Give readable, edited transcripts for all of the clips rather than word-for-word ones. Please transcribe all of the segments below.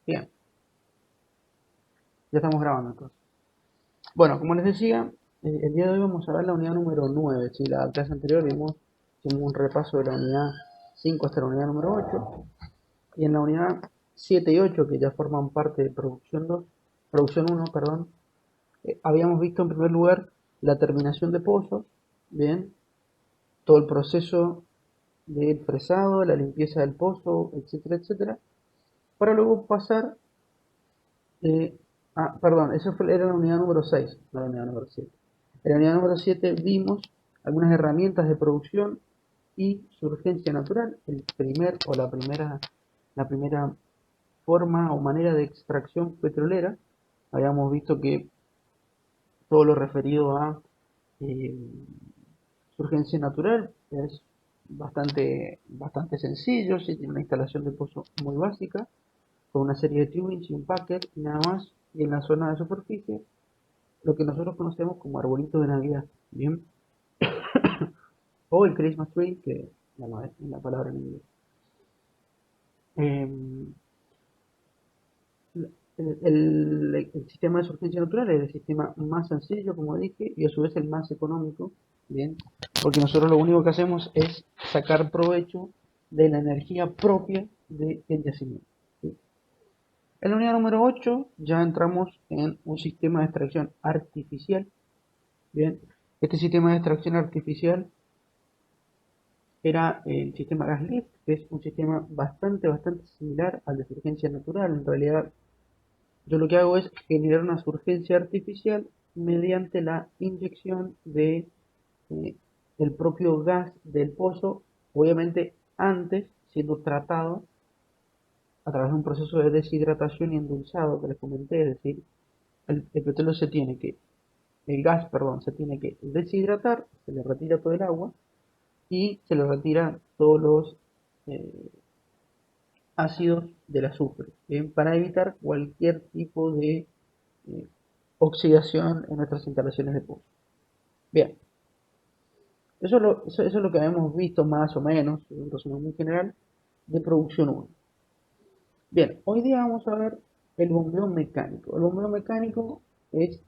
Bien, ya estamos grabando entonces. Bueno, como les decía, el día de hoy vamos a ver la unidad número 9. Si la clase anterior hicimos un repaso de la unidad 5 hasta la unidad número 8. Y en la unidad 7 y 8, que ya forman parte de producción 2, producción uno, perdón, habíamos visto en primer lugar la terminación de pozos, bien, todo el proceso del fresado, la limpieza del pozo, etcétera, etcétera, para luego pasar. Perdón, era la unidad número 6, no la unidad número 7. En la unidad número 7 vimos algunas herramientas de producción y su urgencia natural, el primer o la primera forma o manera de extracción petrolera. Habíamos visto que todo lo referido a eh, su urgencia natural es bastante sencillo, sí, tiene una instalación de pozo muy básica, con una serie de tubings y un packer y nada más. Y en la zona de superficie lo que nosotros conocemos como arbolito de Navidad, ¿bien? O el Christmas tree, que es la palabra en inglés. Eh, el sistema de surgencia natural es el sistema más sencillo, como dije, y a su vez el más económico, ¿bien? Porque nosotros lo único que hacemos es sacar provecho de la energía propia del yacimiento, ¿sí? En la unidad número 8 ya entramos en un sistema de extracción artificial, ¿bien? Este sistema de extracción artificial era el sistema gas lift, que es un sistema bastante similar al de surgencia natural. En realidad, yo lo que hago es generar una surgencia artificial mediante la inyección de eh, el propio gas del pozo, obviamente antes siendo tratado a través de un proceso de deshidratación y endulzado que les comenté, es decir, el petróleo el gas, perdón, se tiene que deshidratar, se le retira todo el agua y se le retira todos los eh, ácidos del azufre, ¿bien? Para evitar cualquier tipo de eh, oxidación en nuestras instalaciones de pozo. Bien, eso es lo que hemos visto más o menos, en un resumen muy general, de producción uno. Bien, hoy día vamos a ver el bombeo mecánico. El bombeo mecánico es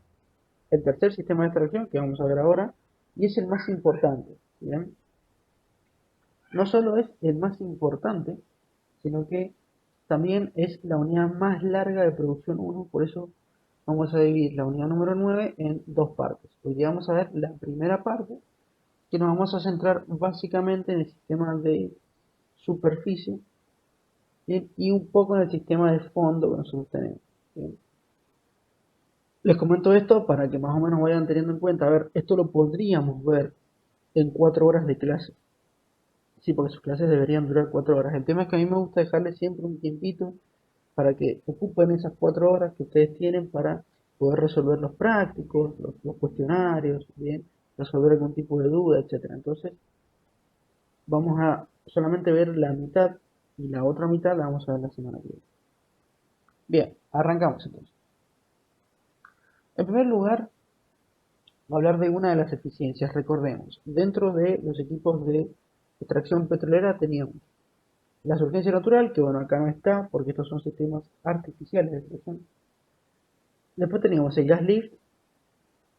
el tercer sistema de extracción que vamos a ver ahora y es el más importante. ¿Bien? No solo es el más importante, sino que también es la unidad más larga de producción uno. Por eso vamos a dividir la unidad número 9 en dos partes. Hoy día vamos a ver la primera parte, que nos vamos a centrar básicamente en el sistema de superficie, ¿bien? Y un poco en el sistema de fondo que nosotros tenemos, ¿bien? Les comento esto para que más o menos vayan teniendo en cuenta, a ver, esto lo podríamos ver en 4 horas de clase. Sí, porque sus clases deberían durar 4 horas. El tema es que a mí me gusta dejarles siempre un tiempito para que ocupen esas 4 horas que ustedes tienen para poder resolver los prácticos, los cuestionarios, bien, resolver algún tipo de duda, etcétera. Entonces, vamos a solamente ver la mitad y la otra mitad la vamos a ver la semana que viene. Bien, arrancamos entonces. En primer lugar, va a hablar de una de las eficiencias. Recordemos, dentro de los equipos de extracción petrolera teníamos la surgencia natural, que bueno, acá no está porque estos son sistemas artificiales de extracción. Después teníamos el gas lift,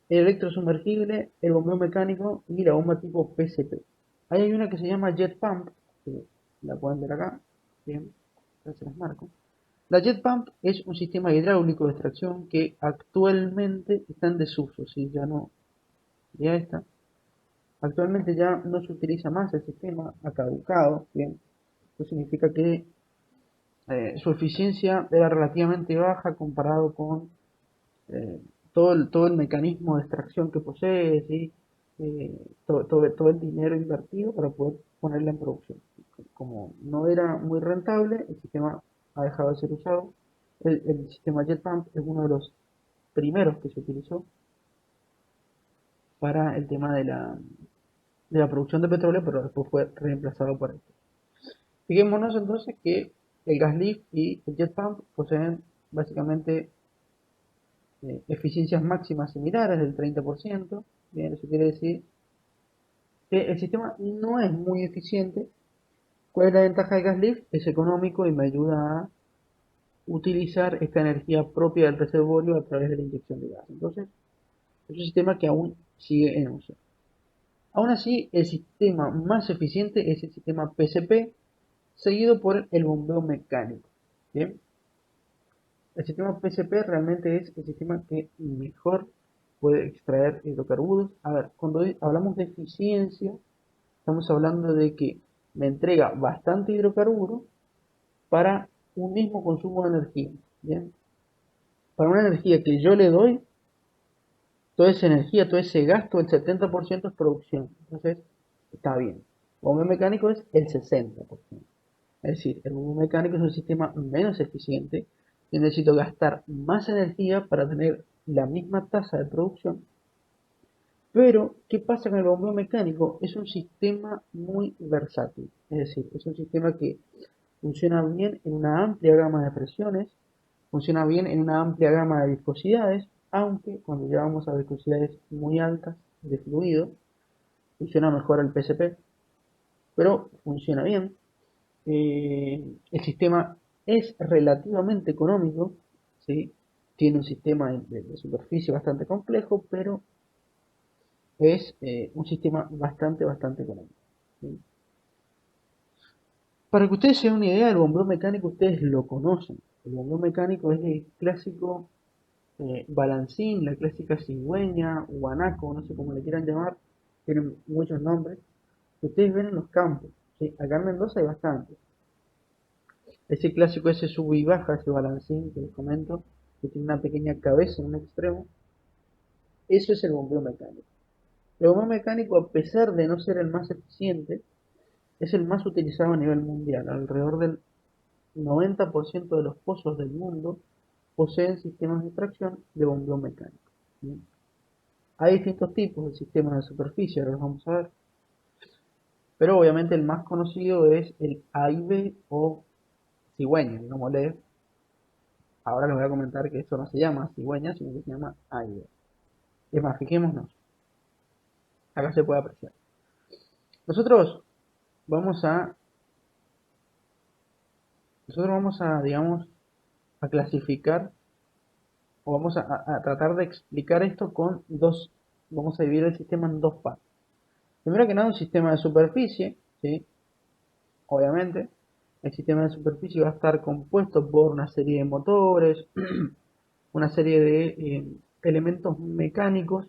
el electrosumergible, el bombeo mecánico y la bomba tipo PCP. Ahí hay una que se llama jet pump, que la pueden ver acá. Bien, acá se las marco. La jet pump es un sistema hidráulico de extracción que actualmente está en desuso, ¿sí? Ya está. Actualmente ya no se utiliza más el sistema, ha caducado, bien. Esto significa que su eficiencia era relativamente baja comparado con eh, todo el mecanismo de extracción que posee, ¿sí? Todo el dinero invertido para poder ponerla en producción. Como no era muy rentable, el sistema ha dejado de ser usado. El sistema Jet Pump es uno de los primeros que se utilizó para el tema de la producción de petróleo, pero después fue reemplazado por esto. Fijémonos entonces que el gas lift y el jet pump poseen básicamente eficiencias máximas similares del 30%. Bien, eso quiere decir que el sistema no es muy eficiente. ¿Cuál es la ventaja del gas lift? Es económico y me ayuda a utilizar esta energía propia del reservorio a través de la inyección de gas. Entonces, es un sistema que aún sigue en uso. Aún así, el sistema más eficiente es el sistema PCP, seguido por el bombeo mecánico. ¿Bien? El sistema PCP realmente es el sistema que mejor puede extraer hidrocarburos. A ver, cuando hablamos de eficiencia, estamos hablando de que me entrega bastante hidrocarburo para un mismo consumo de energía. ¿Bien? Para una energía que yo le doy, toda esa energía, todo ese gasto, el 70% es producción. Entonces, está bien. El bombeo mecánico es el 60%. Es decir, el bombeo mecánico es un sistema menos eficiente y necesito gastar más energía para tener la misma tasa de producción. Pero, ¿qué pasa con el bombeo mecánico? Es un sistema muy versátil. Es decir, es un sistema que funciona bien en una amplia gama de presiones, funciona bien en una amplia gama de viscosidades, aunque cuando llegamos a viscosidades muy altas de fluido, funciona mejor el PCP, pero funciona bien. El sistema es relativamente económico, ¿sí? Tiene un sistema de superficie bastante complejo, pero es un sistema bastante económico, ¿sí? Para que ustedes se den una idea, el bombeo mecánico ustedes lo conocen. El bombeo mecánico es el clásico balancín, la clásica cigüeña, guanaco, no sé cómo le quieran llamar, tienen muchos nombres, que ustedes ven en los campos, ¿sí? Acá en Mendoza hay bastante. Ese clásico, ese sube y baja, ese balancín que les comento, que tiene una pequeña cabeza en un extremo, eso es el bombeo mecánico. El bombeo mecánico, a pesar de no ser el más eficiente, es el más utilizado a nivel mundial. Alrededor del 90% de los pozos del mundo poseen sistemas de extracción de bombeo mecánico. ¿Sí? Hay distintos tipos de sistemas de superficie, ahora los vamos a ver. Pero obviamente el más conocido es el AIB o cigüeña, digamos. Ahora les voy a comentar que esto no se llama cigüeña, sino que se llama AIB. Es más, fijémonos, acá se puede apreciar. Nosotros vamos a, digamos, a clasificar o vamos a tratar de explicar esto con dos, vamos a dividir el sistema en dos partes. Primero que nada, un sistema de superficie, ¿sí? Obviamente, el sistema de superficie va a estar compuesto por una serie de motores, una serie de elementos mecánicos,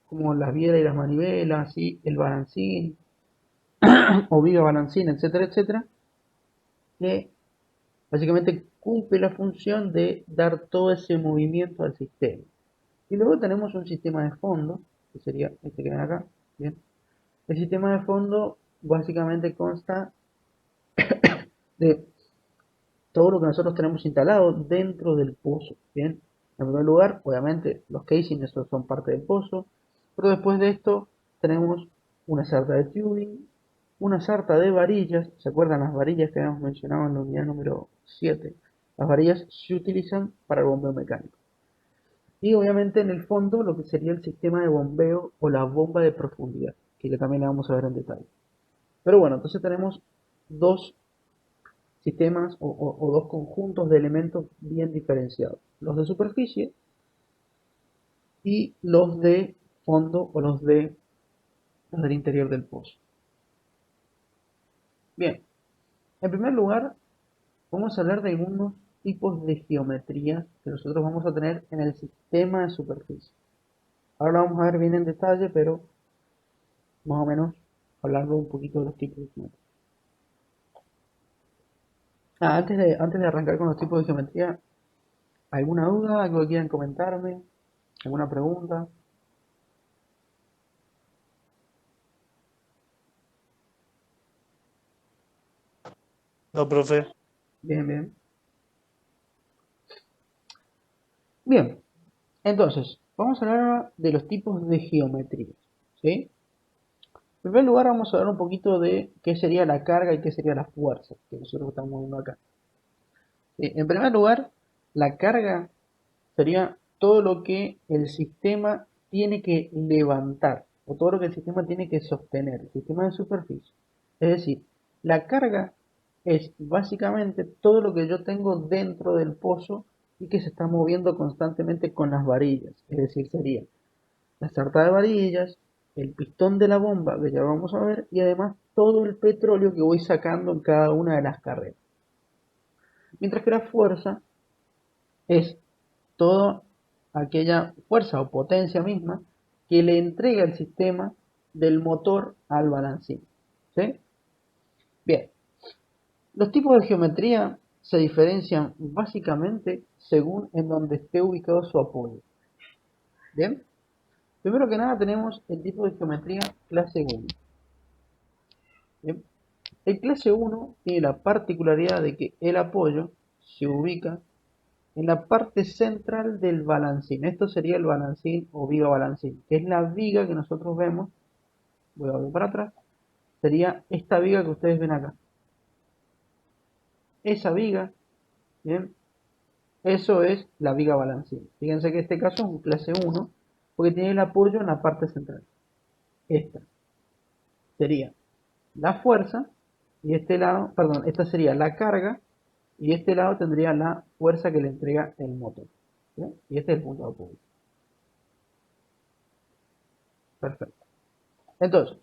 como las bielas y las manivelas, ¿sí? El balancín, o viga balancín, etcétera, etcétera, que básicamente cumple la función de dar todo ese movimiento al sistema. Y luego tenemos un sistema de fondo, que sería este que ven acá, ¿bien? El sistema de fondo básicamente consta de todo lo que nosotros tenemos instalado dentro del pozo, ¿bien? En primer lugar, obviamente, los casings, esos son parte del pozo, pero después de esto tenemos una sarta de tubing, una sarta de varillas. ¿Se acuerdan las varillas que habíamos mencionado en la unidad número 7? Las varillas se utilizan para el bombeo mecánico. Y obviamente en el fondo lo que sería el sistema de bombeo o la bomba de profundidad, que también la vamos a ver en detalle. Pero bueno, entonces tenemos dos sistemas o dos conjuntos de elementos bien diferenciados. Los de superficie y los de fondo o los del interior del pozo. Bien, en primer lugar vamos a hablar de algunos tipos de geometría que nosotros vamos a tener en el sistema de superficie. Ahora lo vamos a ver bien en detalle, pero más o menos hablando un poquito de los tipos de geometría. Antes de arrancar con los tipos de geometría, ¿alguna duda? ¿Algo que quieran comentarme? ¿Alguna pregunta? No, profe. Bien, bien. Bien, entonces, vamos a hablar ahora de los tipos de geometría. ¿Sí? En primer lugar, vamos a hablar un poquito de qué sería la carga y qué sería la fuerza que nosotros estamos viendo acá. ¿Sí? En primer lugar, la carga sería todo lo que el sistema tiene que levantar o todo lo que el sistema tiene que sostener, el sistema de superficie. Es decir, la carga es básicamente todo lo que yo tengo dentro del pozo y que se está moviendo constantemente con las varillas. Es decir, sería la sarta de varillas, el pistón de la bomba, que ya vamos a ver, y además todo el petróleo que voy sacando en cada una de las carreras. Mientras que la fuerza es toda aquella fuerza o potencia misma que le entrega el sistema del motor al balancín. ¿Sí? Bien, los tipos de geometría se diferencian básicamente según en donde esté ubicado su apoyo. Bien, primero que nada tenemos el tipo de geometría clase 1. Bien, el clase 1 tiene la particularidad de que el apoyo se ubica en la parte central del balancín. Esto sería el balancín o viga balancín, que es la viga que nosotros vemos. Voy a volver para atrás. Sería esta viga que ustedes ven acá. Esa viga, bien, eso es la viga balancín. Fíjense que este caso es un clase 1 porque tiene el apoyo en la parte central. Esta sería la fuerza y este lado, perdón, esta sería la carga y este lado tendría la fuerza que le entrega el motor. ¿Bien? Y este es el punto de apoyo. Perfecto. Entonces,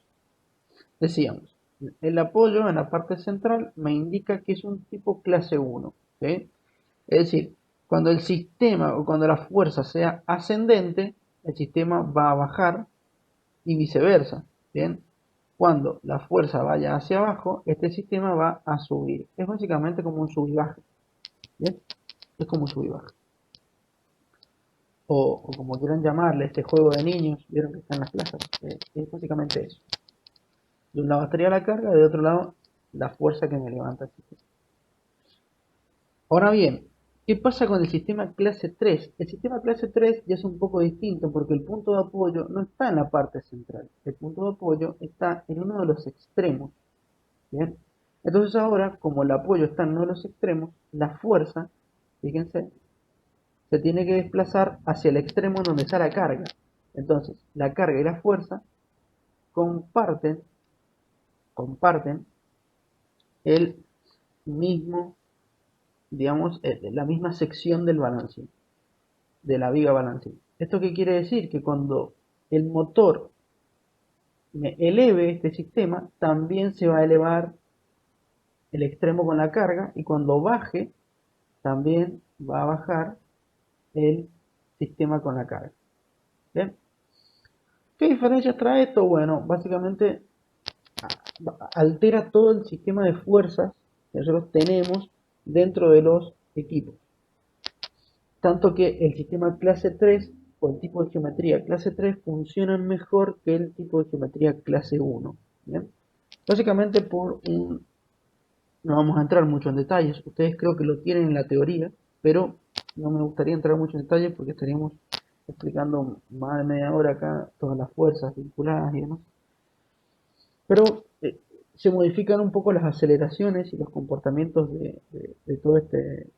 decíamos, el apoyo en la parte central me indica que es un tipo clase 1. ¿Sí? Es decir, cuando el sistema o cuando la fuerza sea ascendente, el sistema va a bajar y viceversa. ¿Bien? Cuando la fuerza vaya hacia abajo, este sistema va a subir. Es básicamente como un sub y baja. ¿Bien? Es como un sub y baja. O como quieran llamarle, este juego de niños, vieron que está en las plazas. Es básicamente eso. De un lado estaría la carga, de otro lado la fuerza que me levanta el sistema. Ahora bien, ¿qué pasa con el sistema clase 3? El sistema clase 3 ya es un poco distinto porque el punto de apoyo no está en la parte central. El punto de apoyo está en uno de los extremos. ¿Bien? Entonces ahora, como el apoyo está en uno de los extremos, la fuerza, fíjense, se tiene que desplazar hacia el extremo donde está la carga. Entonces, la carga y la fuerza comparten el mismo, digamos, la misma sección del balancín, de la viga balancín. ¿Esto qué quiere decir? Que cuando el motor me eleve este sistema, también se va a elevar el extremo con la carga y cuando baje, también va a bajar el sistema con la carga. ¿Bien? ¿Qué diferencias trae esto? Bueno, básicamente altera todo el sistema de fuerzas que nosotros tenemos dentro de los equipos. Tanto que el sistema clase 3 o el tipo de geometría clase 3 funcionan mejor que el tipo de geometría clase 1. ¿Bien? Básicamente no vamos a entrar mucho en detalles, ustedes creo que lo tienen en la teoría, pero no me gustaría entrar mucho en detalles porque estaríamos explicando más de media hora acá todas las fuerzas vinculadas y demás. Pero se modifican un poco las aceleraciones y los comportamientos de todo este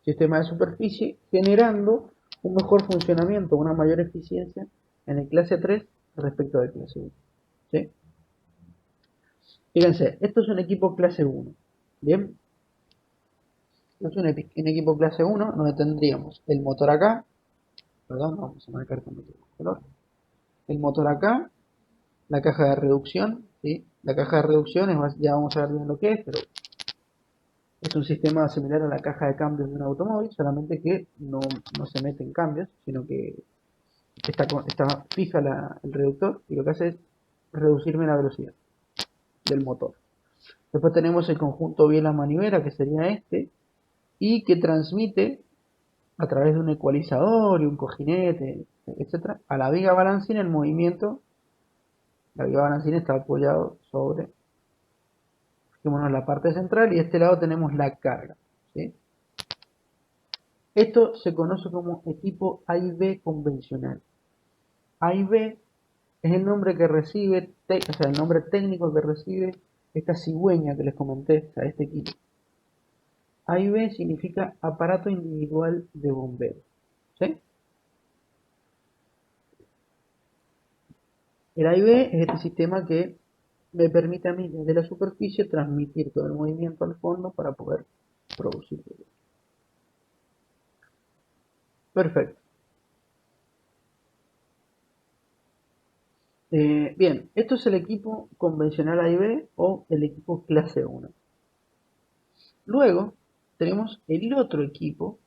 sistema de superficie, generando un mejor funcionamiento, una mayor eficiencia en el clase 3 respecto del clase 1. ¿Sí? Fíjense, esto es un equipo clase 1. Bien, esto es un equipo clase 1 donde tendríamos el motor acá, perdón, vamos a marcar con otro color, el motor acá, la caja de reducción, ¿sí? La caja de reducción ya vamos a ver bien lo que es, pero es un sistema similar a la caja de cambios de un automóvil, solamente que no se meten cambios, sino que está fija el reductor y lo que hace es reducirme la velocidad del motor. Después tenemos el conjunto biela-manivela, que sería este, y que transmite a través de un ecualizador y un cojinete, etcétera, a la viga balancín el movimiento. La viga balancín está apoyado sobre, fijémonos, la parte central y de este lado tenemos la carga. ¿Sí? Esto se conoce como equipo A y B convencional. A y B es el nombre que recibe, o sea, el nombre técnico que recibe esta cigüeña que les comenté, o sea, este equipo. A y B significa aparato individual de bombeo. ¿Sí? El A y B es este sistema que me permite a mí desde la superficie transmitir todo el movimiento al fondo para poder producir. Perfecto. Bien, esto es el equipo convencional A y B o el equipo clase 1. Luego tenemos el otro equipo,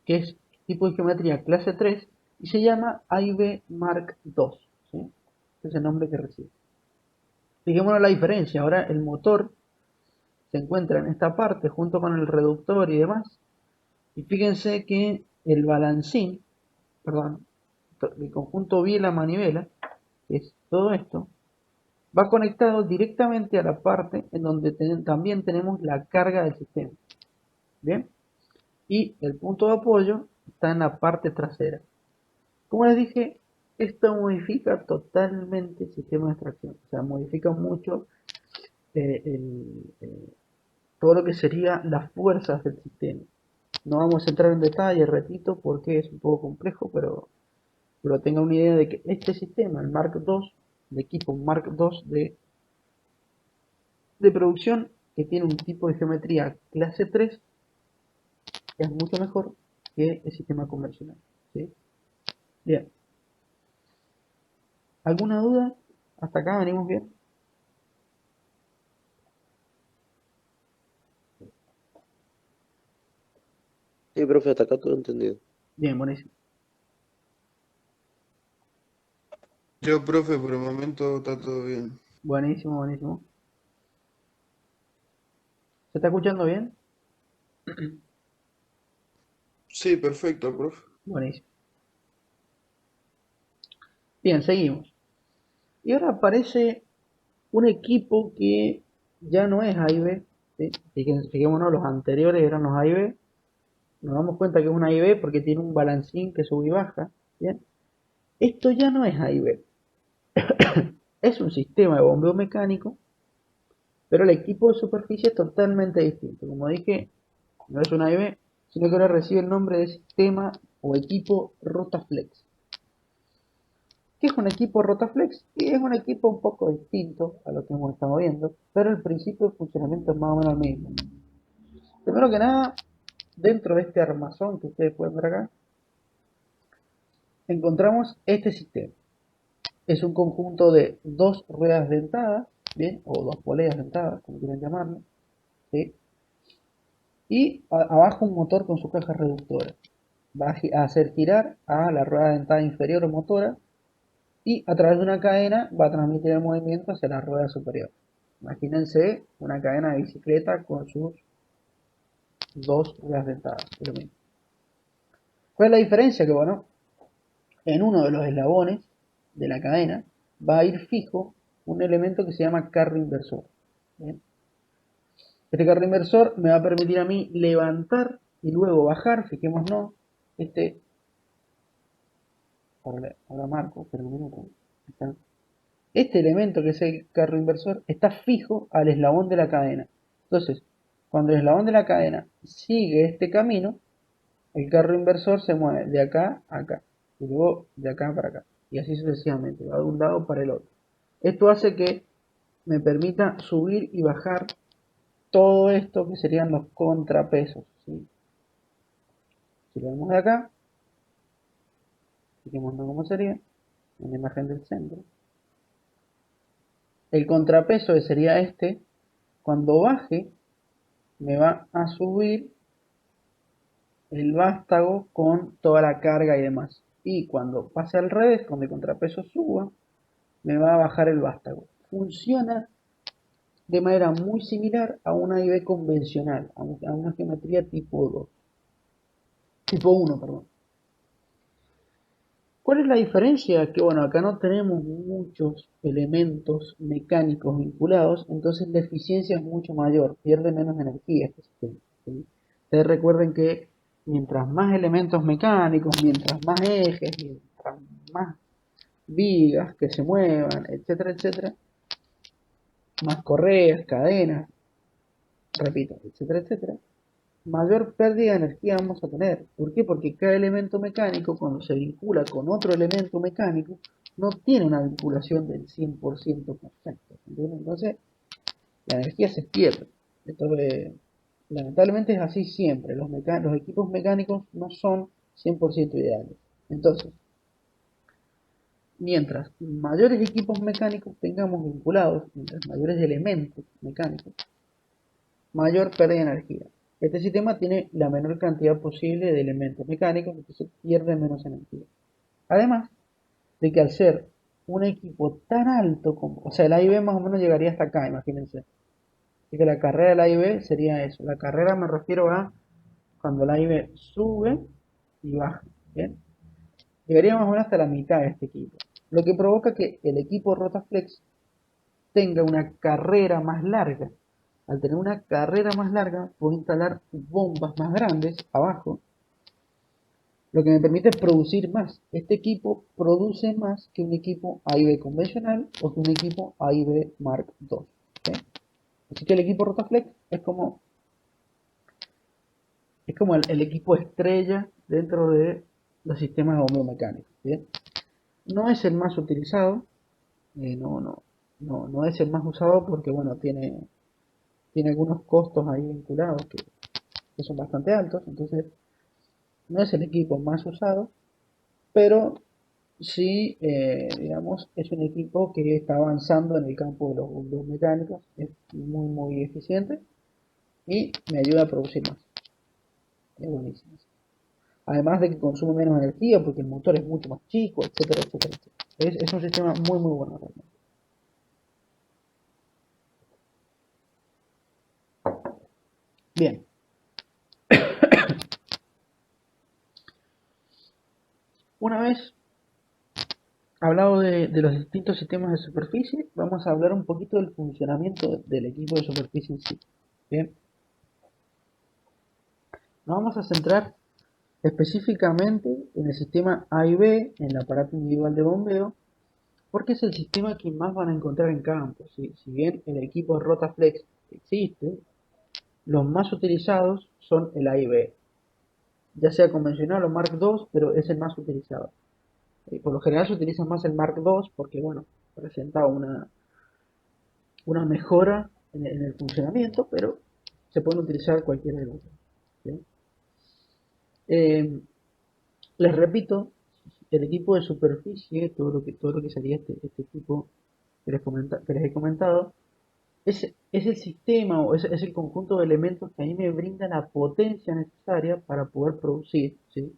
que es tipo de geometría clase 3 y se llama AIB Mark II. ¿Sí? Este es el nombre que recibe. Fijémonos la diferencia. Ahora el motor se encuentra en esta parte junto con el reductor y demás. Y fíjense que el balancín, perdón, el conjunto biela-manivela, que es todo esto, va conectado directamente a la parte en donde también tenemos la carga del sistema. Bien, y el punto de apoyo está en la parte trasera. Como les dije, esto modifica totalmente el sistema de extracción, o sea, modifica mucho eh, el, eh, todo lo que sería las fuerzas del sistema. No vamos a entrar en detalle, repito, porque es un poco complejo, pero tengan una idea de que este sistema, el Mark II, el equipo Mark II de producción, que tiene un tipo de geometría clase 3, es mucho mejor que el sistema convencional. ¿Sí? Bien, ¿alguna duda? ¿Hasta acá venimos bien? Sí, profe, hasta acá todo entendido. Bien, buenísimo. Yo, profe, por el momento está todo bien. Buenísimo, buenísimo. ¿Se está escuchando bien? Sí, perfecto, profe. Buenísimo. Bien, seguimos. Y ahora aparece un equipo que ya no es A y B. ¿Sí? Fijémonos, los anteriores eran los A y B. Nos damos cuenta que es un A y B porque tiene un balancín que sube y baja. ¿Bien? Esto ya no es A y B. Es un sistema de bombeo mecánico, pero el equipo de superficie es totalmente distinto. Como dije, no es un A y B, sino que ahora recibe el nombre de sistema o equipo Rotaflex. ¿Qué es un equipo Rotaflex? Y es un equipo un poco distinto a lo que hemos estado viendo, pero el principio de funcionamiento es más o menos el mismo. Primero que nada, dentro de este armazón que ustedes pueden ver acá, encontramos este sistema. Es un conjunto de dos ruedas dentadas, ¿bien? O dos poleas dentadas, como quieran llamarlo, ¿sí? Y abajo un motor con su caja reductora. Va a hacer girar a la rueda dentada inferior o motora y a través de una cadena va a transmitir el movimiento hacia la rueda superior. Imagínense una cadena de bicicleta con sus dos ruedas dentadas. Es lo mismo. ¿Cuál es la diferencia? Que bueno, en uno de los eslabones de la cadena va a ir fijo un elemento que se llama carro inversor. ¿Bien? Este carro inversor me va a permitir a mí levantar y luego bajar, fijémonos, este, ahora marco, pero un minuto, está. Este elemento que es el carro inversor está fijo al eslabón de la cadena. Entonces, cuando el eslabón de la cadena sigue este camino, el carro inversor se mueve de acá a acá y luego de acá para acá y así sucesivamente, va de un lado para el otro. Esto hace que me permita subir y bajar todo esto que serían los contrapesos. ¿Sí? Si lo vemos de acá, fijémonos cómo sería en la imagen del centro. El contrapeso que sería este, cuando baje me va a subir el vástago con toda la carga y demás. Y cuando pase al revés, cuando el contrapeso suba, me va a bajar el vástago. Funciona de manera muy similar a una IV convencional, a una geometría tipo 2, tipo 1, perdón. ¿Cuál es la diferencia? Que bueno, acá no tenemos muchos elementos mecánicos vinculados, entonces la eficiencia es mucho mayor, pierde menos energía este sistema. ¿Sí? Ustedes recuerden que mientras más elementos mecánicos, mientras más ejes, mientras más vigas que se muevan, etcétera, etcétera, más correas, cadenas, repito, etcétera, etcétera, mayor pérdida de energía vamos a tener. ¿Por qué? Porque cada elemento mecánico, cuando se vincula con otro elemento mecánico, no tiene una vinculación del 100% perfecto, ¿entiendes? Entonces, la energía se pierde. Entonces, lamentablemente es así siempre. Los equipos mecánicos no son 100% ideales. Entonces, mientras mayores equipos mecánicos tengamos vinculados, mientras mayores elementos mecánicos, mayor pérdida de energía. Este sistema tiene la menor cantidad posible de elementos mecánicos, entonces pierde menos energía. Además de que al ser un equipo tan alto como, o sea, el A y B más o menos llegaría hasta acá, imagínense. Así que la carrera del A y B sería eso. La carrera me refiero a cuando el A y B sube y baja. ¿Bien? Llegaría más o menos hasta la mitad de este equipo. Lo que provoca que el equipo Rotaflex tenga una carrera más larga. Al tener una carrera más larga, puedo instalar bombas más grandes abajo, lo que me permite producir más. Este equipo produce más que un equipo A y B convencional o que un equipo A y B Mark II. ¿Okay? Así que el equipo Rotaflex es como el equipo estrella dentro de los sistemas de bombeo mecánico. ¿Bien? No es el más utilizado, no es el más usado porque bueno, tiene algunos costos ahí vinculados que son bastante altos, entonces no es el equipo más usado, pero sí, digamos, es un equipo que está avanzando en el campo de los bombeos mecánicos, es muy muy eficiente y me ayuda a producir más, es buenísimo. Además de que consume menos energía porque el motor es mucho más chico, etcétera, etcétera, etcétera. Es un sistema muy muy bueno realmente. Bien, una vez hablado de los distintos sistemas de superficie, vamos a hablar un poquito del funcionamiento del equipo de superficie en sí. Bien, nos vamos a centrar específicamente en el sistema A y B, en el aparato individual de bombeo, porque es el sistema que más van a encontrar en campo. Si bien el equipo Rotaflex existe, los más utilizados son el A y B, ya sea convencional o Mark II, pero es el más utilizado. Por lo general se utiliza más el Mark II porque, bueno, presenta una mejora en el funcionamiento, pero se pueden utilizar cualquiera de los dos. ¿Sí? Eh, Les repito, el equipo de superficie, todo lo que sería este equipo que les he comentado, es el sistema o es el conjunto de elementos que a mí me brinda la potencia necesaria para poder producir. ¿Sí?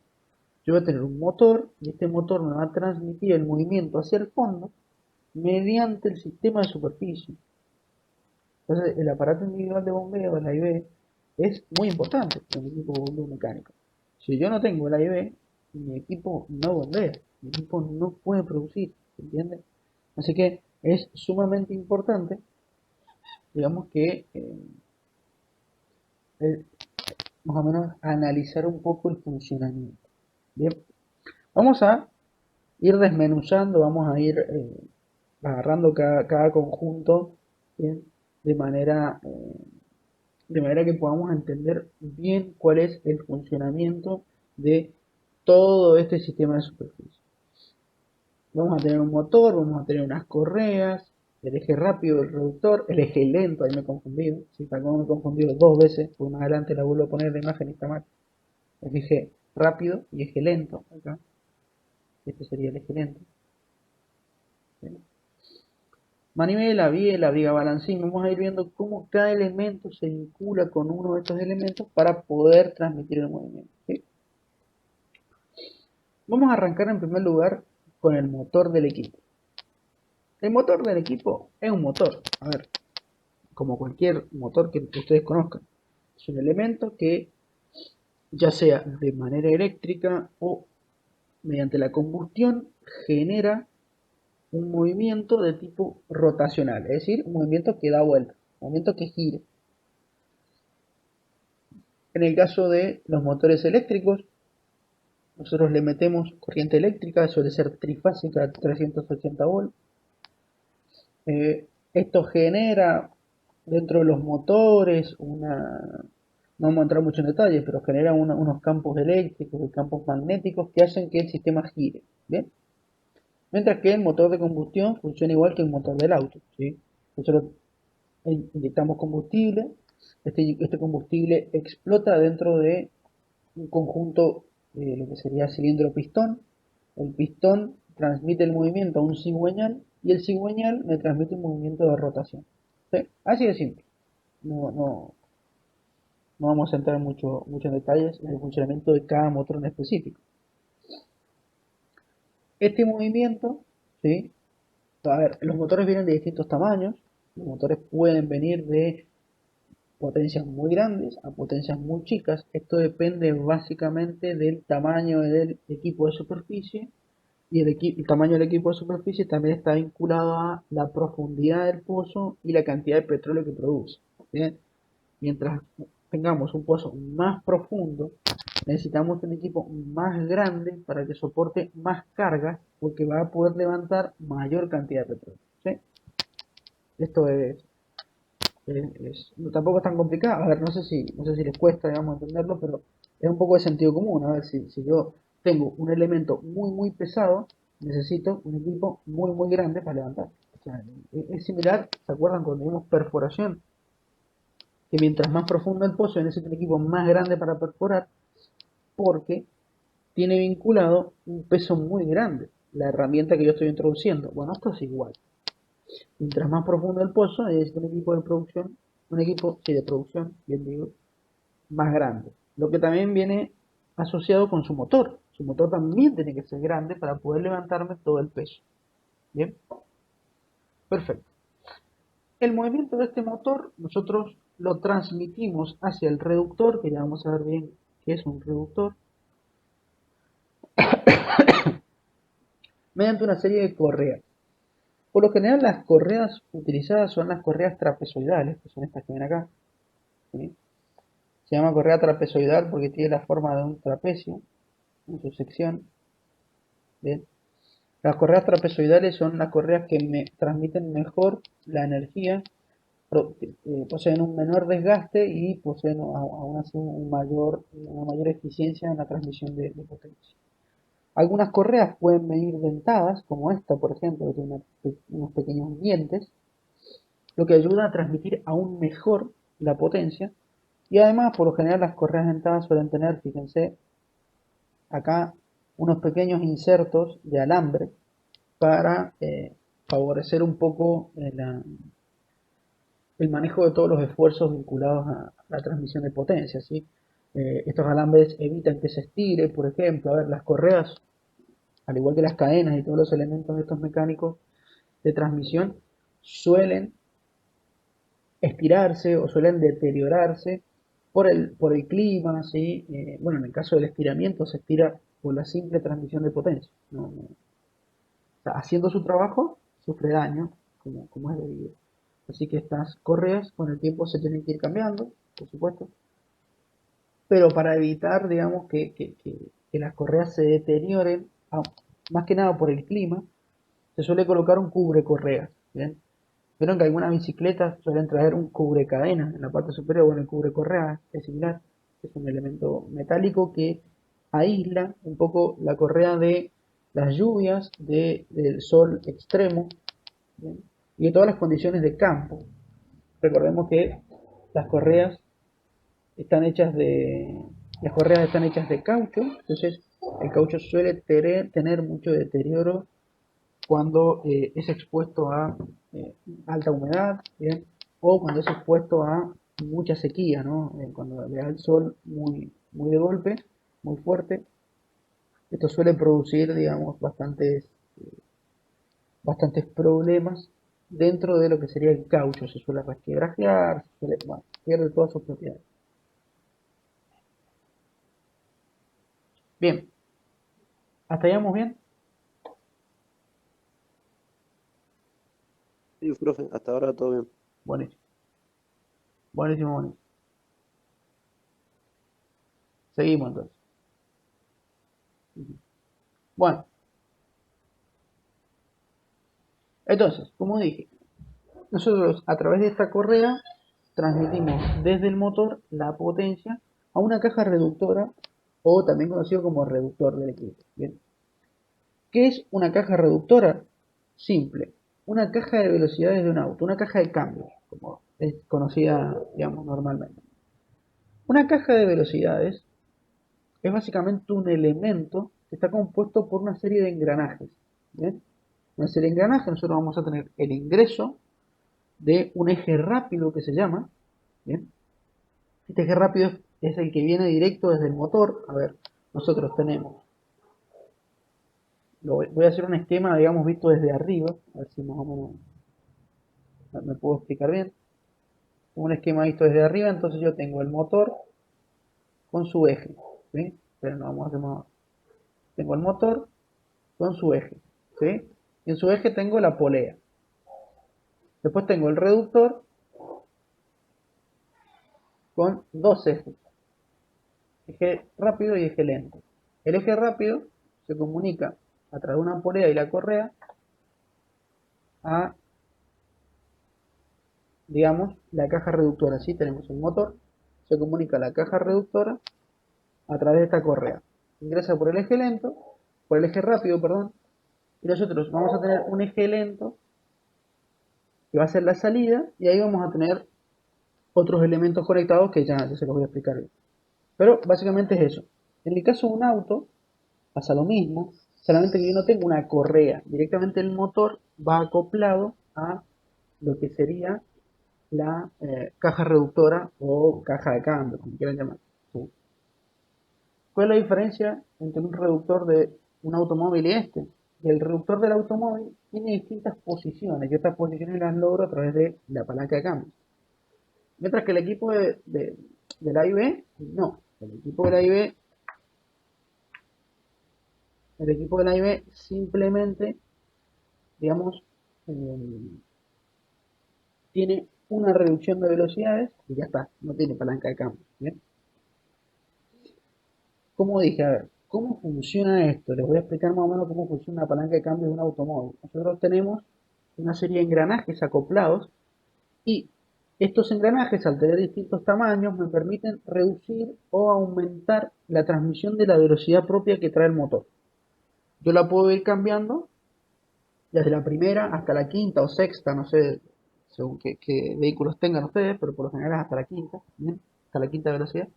Yo voy a tener un motor y este motor me va a transmitir el movimiento hacia el fondo mediante el sistema de superficie. Entonces, el aparato individual de bombeo, el AIB, es muy importante en el equipo de bombeo mecánico. Si yo no tengo el AIB, mi equipo no bombea, mi equipo no puede producir, ¿entiendes? Así que es sumamente importante, digamos que eh, más o menos analizar un poco el funcionamiento. Bien, vamos a ir desmenuzando, vamos a ir agarrando cada conjunto, ¿bien? de manera de manera que podamos entender bien cuál es el funcionamiento de todo este sistema de superficie. Vamos a tener un motor, vamos a tener unas correas, el eje rápido, el reductor, el eje lento, ahí me he confundido, ¿sí? Para me he confundido dos veces, pues más adelante la vuelvo a poner la imagen y está mal. El eje rápido y eje lento, acá, este sería el eje lento. ¿Sí? Manivela, biela, viga balancín, vamos a ir viendo cómo cada elemento se vincula con uno de estos elementos para poder transmitir el movimiento. ¿Sí? Vamos a arrancar en primer lugar con el motor del equipo. El motor del equipo es un motor, a ver, como cualquier motor que ustedes conozcan. Es un elemento que ya sea de manera eléctrica o mediante la combustión genera un movimiento de tipo rotacional, es decir, un movimiento que da vuelta, un movimiento que gire. En el caso de los motores eléctricos, nosotros le metemos corriente eléctrica, suele ser trifásica, 380 volts. Esto genera dentro de los motores no vamos a entrar mucho en detalle, pero genera unos campos eléctricos y campos magnéticos que hacen que el sistema gire. ¿Bien? Mientras que el motor de combustión funciona igual que el motor del auto, ¿sí? Nosotros inyectamos combustible, este combustible explota dentro de un conjunto de lo que sería cilindro-pistón. El pistón transmite el movimiento a un cigüeñal y el cigüeñal me transmite un movimiento de rotación. ¿Sí? Así de simple. No vamos a entrar mucho en detalles en el funcionamiento de cada motor en específico. Este movimiento, ¿sí? A ver, los motores vienen de distintos tamaños. Los motores pueden venir de potencias muy grandes a potencias muy chicas. Esto depende básicamente del tamaño del equipo de superficie y el tamaño del equipo de superficie también está vinculado a la profundidad del pozo y la cantidad de petróleo que produce. ¿Bien? Mientras tengamos un pozo más profundo, necesitamos un equipo más grande para que soporte más cargas porque va a poder levantar mayor cantidad de petróleo. ¿Sí? Esto tampoco es tan complicado. A ver, no sé si les cuesta, digamos, entenderlo, pero es un poco de sentido común. A ver, si yo tengo un elemento muy pesado, necesito un equipo muy grande para levantar. O sea, es similar, ¿se acuerdan cuando vimos perforación? Que mientras más profundo el pozo, necesito un equipo más grande para perforar, porque tiene vinculado un peso muy grande la herramienta que yo estoy introduciendo. Bueno, esto es igual. Mientras más profundo el pozo, necesito un equipo de producción, de producción, bien digo, más grande. Lo que también viene asociado con su motor. Su motor también tiene que ser grande para poder levantarme todo el peso. Bien, perfecto. El movimiento de este motor nosotros lo transmitimos hacia el reductor, que ya vamos a ver bien qué es un reductor, mediante una serie de correas. Por lo general las correas utilizadas son las correas trapezoidales, que son estas que ven acá. ¿Sí? Se llama correa trapezoidal porque tiene la forma de un trapecio en su sección. Bien. Las correas trapezoidales son las correas que me transmiten mejor la energía, poseen un menor desgaste y poseen aún así una mayor eficiencia en la transmisión de potencia. Algunas correas pueden venir dentadas, como esta, por ejemplo, que tiene unos pequeños dientes, lo que ayuda a transmitir aún mejor la potencia. Y además, por lo general, las correas dentadas suelen tener, fíjense, acá unos pequeños insertos de alambre para favorecer un poco el manejo de todos los esfuerzos vinculados a la transmisión de potencia, ¿sí? Estos alambres evitan que se estire, por ejemplo, a ver, las correas, al igual que las cadenas y todos los elementos de estos mecánicos de transmisión, suelen estirarse o suelen deteriorarse por el clima, ¿sí? Bueno, en el caso del estiramiento se estira por la simple transmisión de potencia. O sea, haciendo su trabajo, sufre daño, como es debido. Así que estas correas con el tiempo se tienen que ir cambiando, por supuesto. Pero para evitar, digamos, que las correas se deterioren, más que nada por el clima, se suele colocar un cubre correas. ¿Bien? Vieron que algunas bicicletas suelen traer un cubre cadena en la parte superior. Bueno, el cubre correa es similar. Es un elemento metálico que aísla un poco la correa de las lluvias, del sol extremo, ¿bien? Y de todas las condiciones de campo. Recordemos que las correas están hechas de las correas están hechas de caucho, entonces el caucho suele tener mucho deterioro cuando es expuesto a alta humedad, ¿bien? O cuando es expuesto a mucha sequía, ¿no? Cuando le da el sol muy de golpe, muy fuerte, esto suele producir, digamos, bastantes problemas dentro de lo que sería el caucho. Se suele resquebrajear, bueno, pierde todas sus propiedades. Bien, hasta allá vamos bien. Sí, profe, hasta ahora todo bien. Buenísimo, buenísimo. Seguimos entonces. Bueno, entonces, como dije, nosotros a través de esta correa transmitimos desde el motor la potencia a una caja reductora o también conocido como reductor del equipo. Bien. ¿Qué es una caja reductora? Simple. Una caja de velocidades de un auto, una caja de cambios, como es conocida, digamos, normalmente. Una caja de velocidades es básicamente un elemento que está compuesto por una serie de engranajes. ¿Bien? Una serie de engranajes, nosotros vamos a tener el ingreso de un eje rápido que se llama. ¿Bien? Este eje rápido es el que viene directo desde el motor. A ver, nosotros tenemos, voy a hacer un esquema, digamos, visto desde arriba, a ver si más o menos me puedo explicar bien. Un esquema visto desde arriba, entonces yo tengo el motor con su eje. ¿Sí? Pero no vamos a hacer más. Tengo el motor con su eje. ¿Sí? Y en su eje tengo la polea. Después tengo el reductor con dos ejes. Eje rápido y eje lento. El eje rápido se comunica a través de una polea y la correa a, digamos, la caja reductora. ¿Sí? Tenemos el motor, se comunica a la caja reductora a través de esta correa. Ingresa por el eje lento, por el eje rápido, perdón, y nosotros vamos a tener un eje lento que va a ser la salida, y ahí vamos a tener otros elementos conectados que ya se los voy a explicar bien. Pero básicamente es eso. En el caso de un auto pasa lo mismo, solamente que yo no tengo una correa, directamente el motor va acoplado a lo que sería la caja reductora o caja de cambio, como quieran llamar. ¿Sí? ¿Cuál es la diferencia entre un reductor de un automóvil y este? El reductor del automóvil tiene distintas posiciones, y estas posiciones las logro a través de la palanca de cambio. Mientras que el equipo del A y B, no. El equipo del A y B simplemente, digamos, eh, tiene una reducción de velocidades y ya está, no tiene palanca de cambio. ¿Bien? Como dije, a ver, ¿cómo funciona esto? Les voy a explicar más o menos cómo funciona una palanca de cambio de un automóvil. Nosotros tenemos una serie de engranajes acoplados y estos engranajes, al tener distintos tamaños, me permiten reducir o aumentar la transmisión de la velocidad propia que trae el motor. Yo la puedo ir cambiando desde la primera hasta la quinta o sexta, no sé, según qué vehículos tengan ustedes, pero por lo general es hasta la quinta, ¿bien? Hasta la quinta velocidad.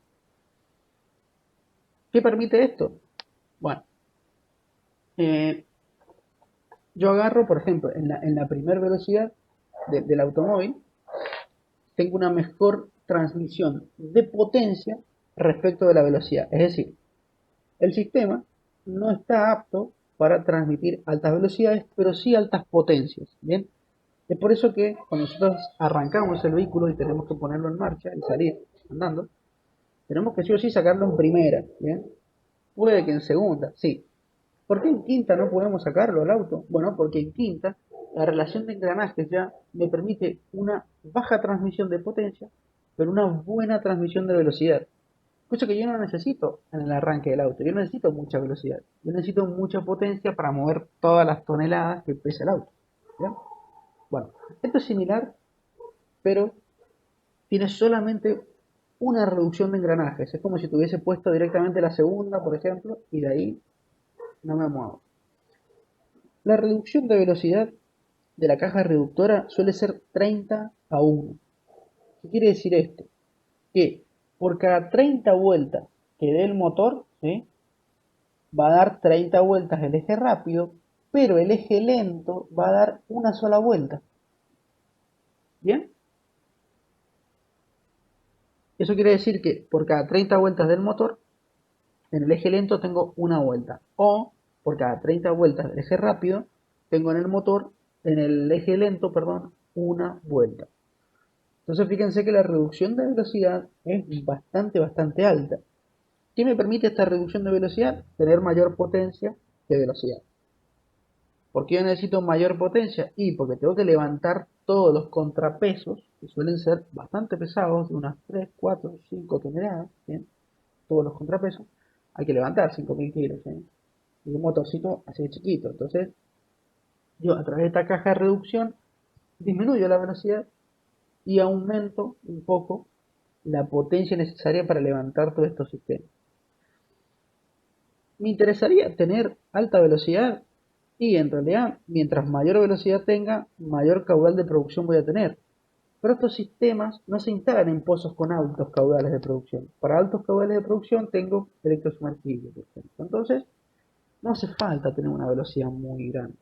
¿Qué permite esto? Bueno, eh, yo agarro, por ejemplo, en la primera velocidad del automóvil, tengo una mejor transmisión de potencia respecto de la velocidad. Es decir, el sistema no está apto para transmitir altas velocidades, pero sí altas potencias. Bien, es por eso que cuando nosotros arrancamos el vehículo y tenemos que ponerlo en marcha y salir andando, tenemos que sí o sí sacarlo en primera. Bien, puede que en segunda, sí. ¿Por qué en quinta no podemos sacarlo al auto? Bueno, porque en quinta la relación de engranajes ya me permite una baja transmisión de potencia, pero una buena transmisión de velocidad. Cosa que yo no necesito en el arranque del auto. Yo no necesito mucha velocidad. Yo necesito mucha potencia para mover todas las toneladas que pesa el auto. ¿Bien? Bueno, esto es similar, pero tiene solamente una reducción de engranajes. Es como si tuviese puesto directamente la segunda, por ejemplo, y de ahí no me muevo. La reducción de velocidad de la caja reductora suele ser 30-1. ¿Qué quiere decir esto? Que por cada 30 vueltas que dé el motor, ¿sí?, va a dar 30 vueltas el eje rápido, pero el eje lento va a dar una sola vuelta. ¿Bien? Eso quiere decir que por cada 30 vueltas del motor, en el eje lento tengo una vuelta. O por cada 30 vueltas del eje rápido, tengo en el motor, en el eje lento, perdón, una vuelta. Entonces fíjense que la reducción de velocidad es bastante alta. ¿Qué me permite esta reducción de velocidad? Tener mayor potencia que velocidad. ¿Por qué yo necesito mayor potencia? Y porque tengo que levantar todos los contrapesos, que suelen ser bastante pesados, de unas 3, 4, 5 toneladas, ¿bien? Todos los contrapesos, hay que levantar 5.000 kilos, ¿sí? Y un motorcito así de chiquito. Entonces, yo a través de esta caja de reducción disminuyo la velocidad y aumento un poco la potencia necesaria para levantar todos estos sistemas. ¿Me interesaría tener alta velocidad? Y en realidad, mientras mayor velocidad tenga, mayor caudal de producción voy a tener. Pero estos sistemas no se instalan en pozos con altos caudales de producción. Para altos caudales de producción tengo electrosumergible, por ejemplo. Entonces, no hace falta tener una velocidad muy grande.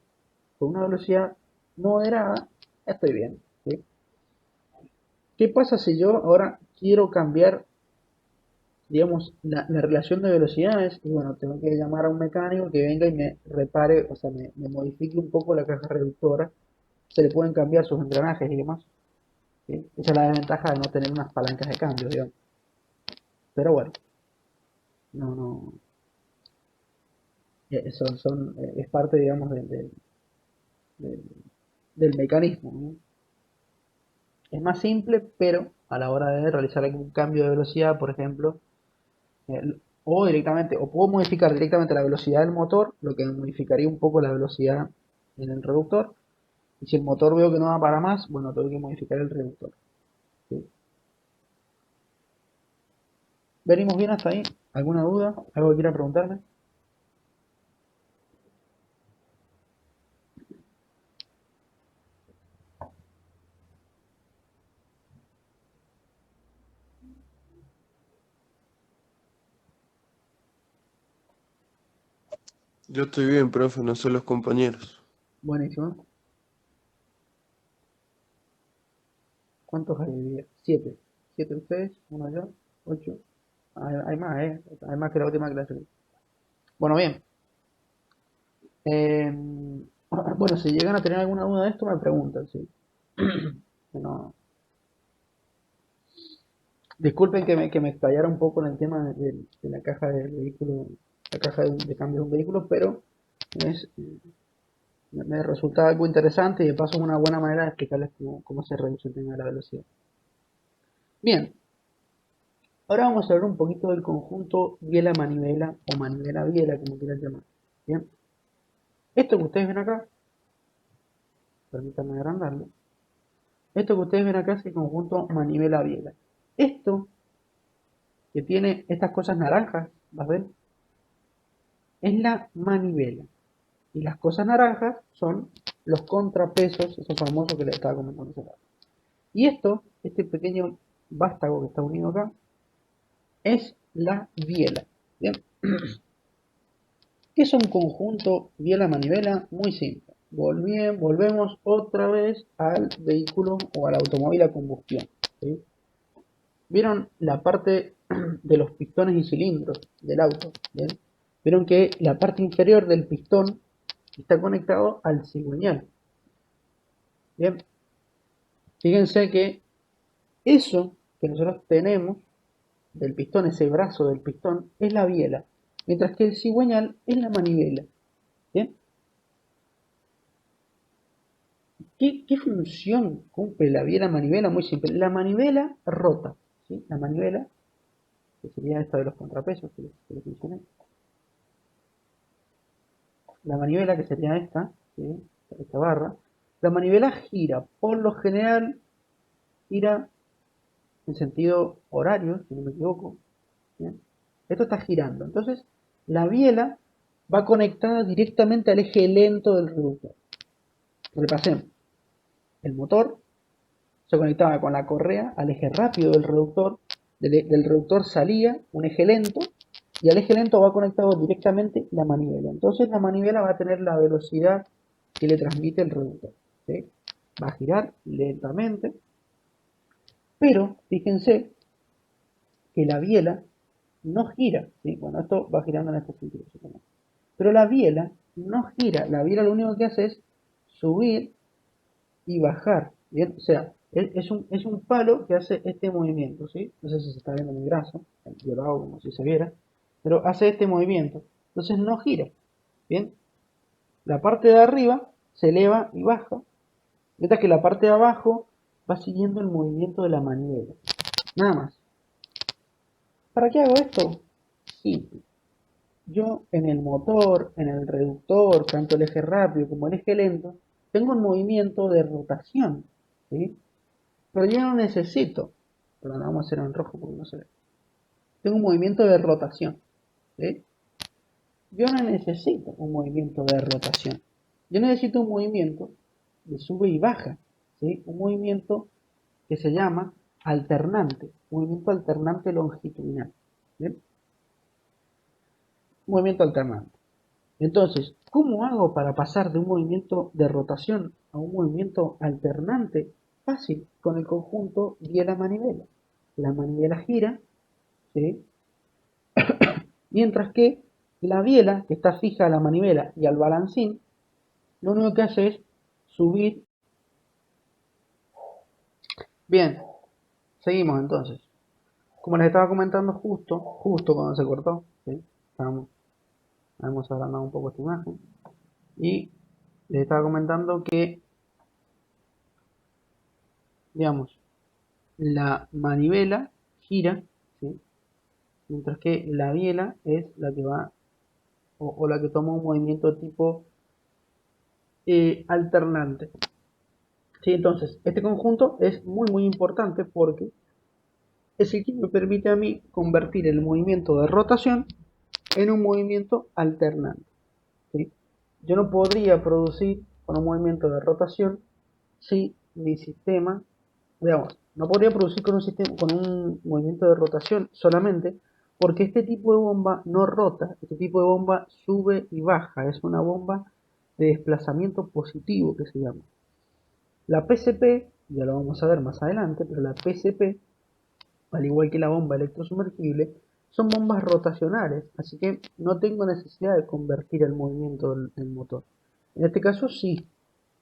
Con una velocidad moderada, estoy bien. ¿Sí? ¿Qué pasa si yo ahora quiero cambiar, digamos, la relación de velocidades? Y bueno, tengo que llamar a un mecánico que venga y me repare, o sea, me modifique un poco la caja reductora. Se le pueden cambiar sus engranajes y demás. ¿Sí? Esa es la desventaja de no tener unas palancas de cambio, digamos. Pero bueno, no, no, es parte, digamos, del- del mecanismo, ¿no? Es más simple, pero a la hora de realizar algún cambio de velocidad, por ejemplo, o directamente, o puedo modificar directamente la velocidad del motor, lo que modificaría un poco la velocidad en el reductor. Y si el motor veo que no va para más, bueno, tengo que modificar el reductor. ¿Sí? ¿Venimos bien hasta ahí? ¿Alguna duda? ¿Algo que quiera preguntarme? Yo estoy bien, profe, no sé los compañeros. Buenísimo. ¿Cuántos hay hoy día? Siete. Siete ustedes, uno yo, ocho. Hay más, ¿eh? Hay más que la última clase. Bueno, bien. Eh, bueno, si llegan a tener alguna duda de esto, me preguntan, sí. No, disculpen que me estallara un poco en el tema de la caja del vehículo, la caja de cambio de un vehículo, pero es, me resulta algo interesante y de paso es una buena manera de explicarles cómo se reduce el tema de la velocidad. Bien, ahora vamos a hablar un poquito del conjunto biela-manivela o manivela-biela, como quieran llamar. Bien, esto que ustedes ven acá, permítanme agrandarlo, esto que ustedes ven acá es el conjunto manivela-biela. Esto que tiene estas cosas naranjas, ¿las ven? Es la manivela. Y las cosas naranjas son los contrapesos, esos famosos que les estaba comentando hace rato. Y esto, este pequeño vástago que está unido acá, es la biela. Bien, ¿qué es un conjunto biela-manivela? Muy simple. Volvemos otra vez al vehículo o al automóvil a combustión. ¿Sí? ¿Vieron la parte de los pistones y cilindros del auto? ¿Bien? Vieron que la parte inferior del pistón está conectado al cigüeñal. Bien, fíjense que eso que nosotros tenemos del pistón, ese brazo del pistón, es la biela, mientras que el cigüeñal es la manivela. ¿Bien? ¿Qué función cumple la biela manivela? Muy simple. La manivela rota. ¿Sí? La manivela, que sería esta de los contrapesos que les mencioné. La manivela, que sería esta, ¿sí? Esta barra. La manivela gira. Por lo general, gira en sentido horario, si no me equivoco. ¿Bien? Esto está girando. Entonces, la biela va conectada directamente al eje lento del reductor. Repasemos. El motor se conectaba con la correa al eje rápido del reductor. Del reductor salía un eje lento y al eje lento va conectado directamente la manivela. Entonces la manivela va a tener la velocidad que le transmite el reductor. ¿Sí? Va a girar lentamente, pero fíjense que la biela no gira. ¿Sí? Bueno, esto va girando en este sentido. Pero la biela no gira. La biela lo único que hace es subir y bajar. ¿Bien? O sea, es un palo que hace este movimiento, ¿sí? No sé si se está viendo mi brazo, yo lo hago como si se viera, pero hace este movimiento. Entonces no gira. ¿Bien? La parte de arriba se eleva y baja, mientras que la parte de abajo va siguiendo el movimiento de la manivela. Nada más. ¿Para qué hago esto? Simple. Yo en el motor, en el reductor, tanto el eje rápido como el eje lento, tengo un movimiento de rotación, ¿sí? Pero yo no necesito, perdón, vamos a hacer en rojo porque no se ve. Tengo un movimiento de rotación, ¿sí? Yo no necesito un movimiento de rotación. yo necesito un movimiento de sube y baja, ¿sí? Un movimiento que se llama alternante, movimiento alternante longitudinal. ¿Bien? Movimiento alternante. Entonces, ¿cómo hago para pasar de un movimiento de rotación a un movimiento alternante? Fácil, con el conjunto biela-manivela. La manivela gira, ¿sí? Mientras que la biela, que está fija a la manivela y al balancín, lo único que hace es subir. Bien, seguimos entonces. Como les estaba comentando justo cuando se cortó, ¿sí? Hemos agrandado un poco esta imagen. Y les estaba comentando que, digamos, la manivela gira, ¿sí? Mientras que la biela es la que va, o la que toma un movimiento tipo alternante. ¿Sí? Entonces, este conjunto es muy importante porque es el que me permite a mí convertir el movimiento de rotación en un movimiento alternante. ¿Sí? Yo no podría producir con un movimiento de rotación si mi sistema, digamos, no podría producir con un sistema, con un movimiento de rotación solamente porque este tipo de bomba no rota, este tipo de bomba sube y baja, es una bomba de desplazamiento positivo que se llama. La PCP, ya lo vamos a ver más adelante, pero la PCP, al igual que la bomba electrosumergible, son bombas rotacionales, así que no tengo necesidad de convertir el movimiento del motor. En este caso sí,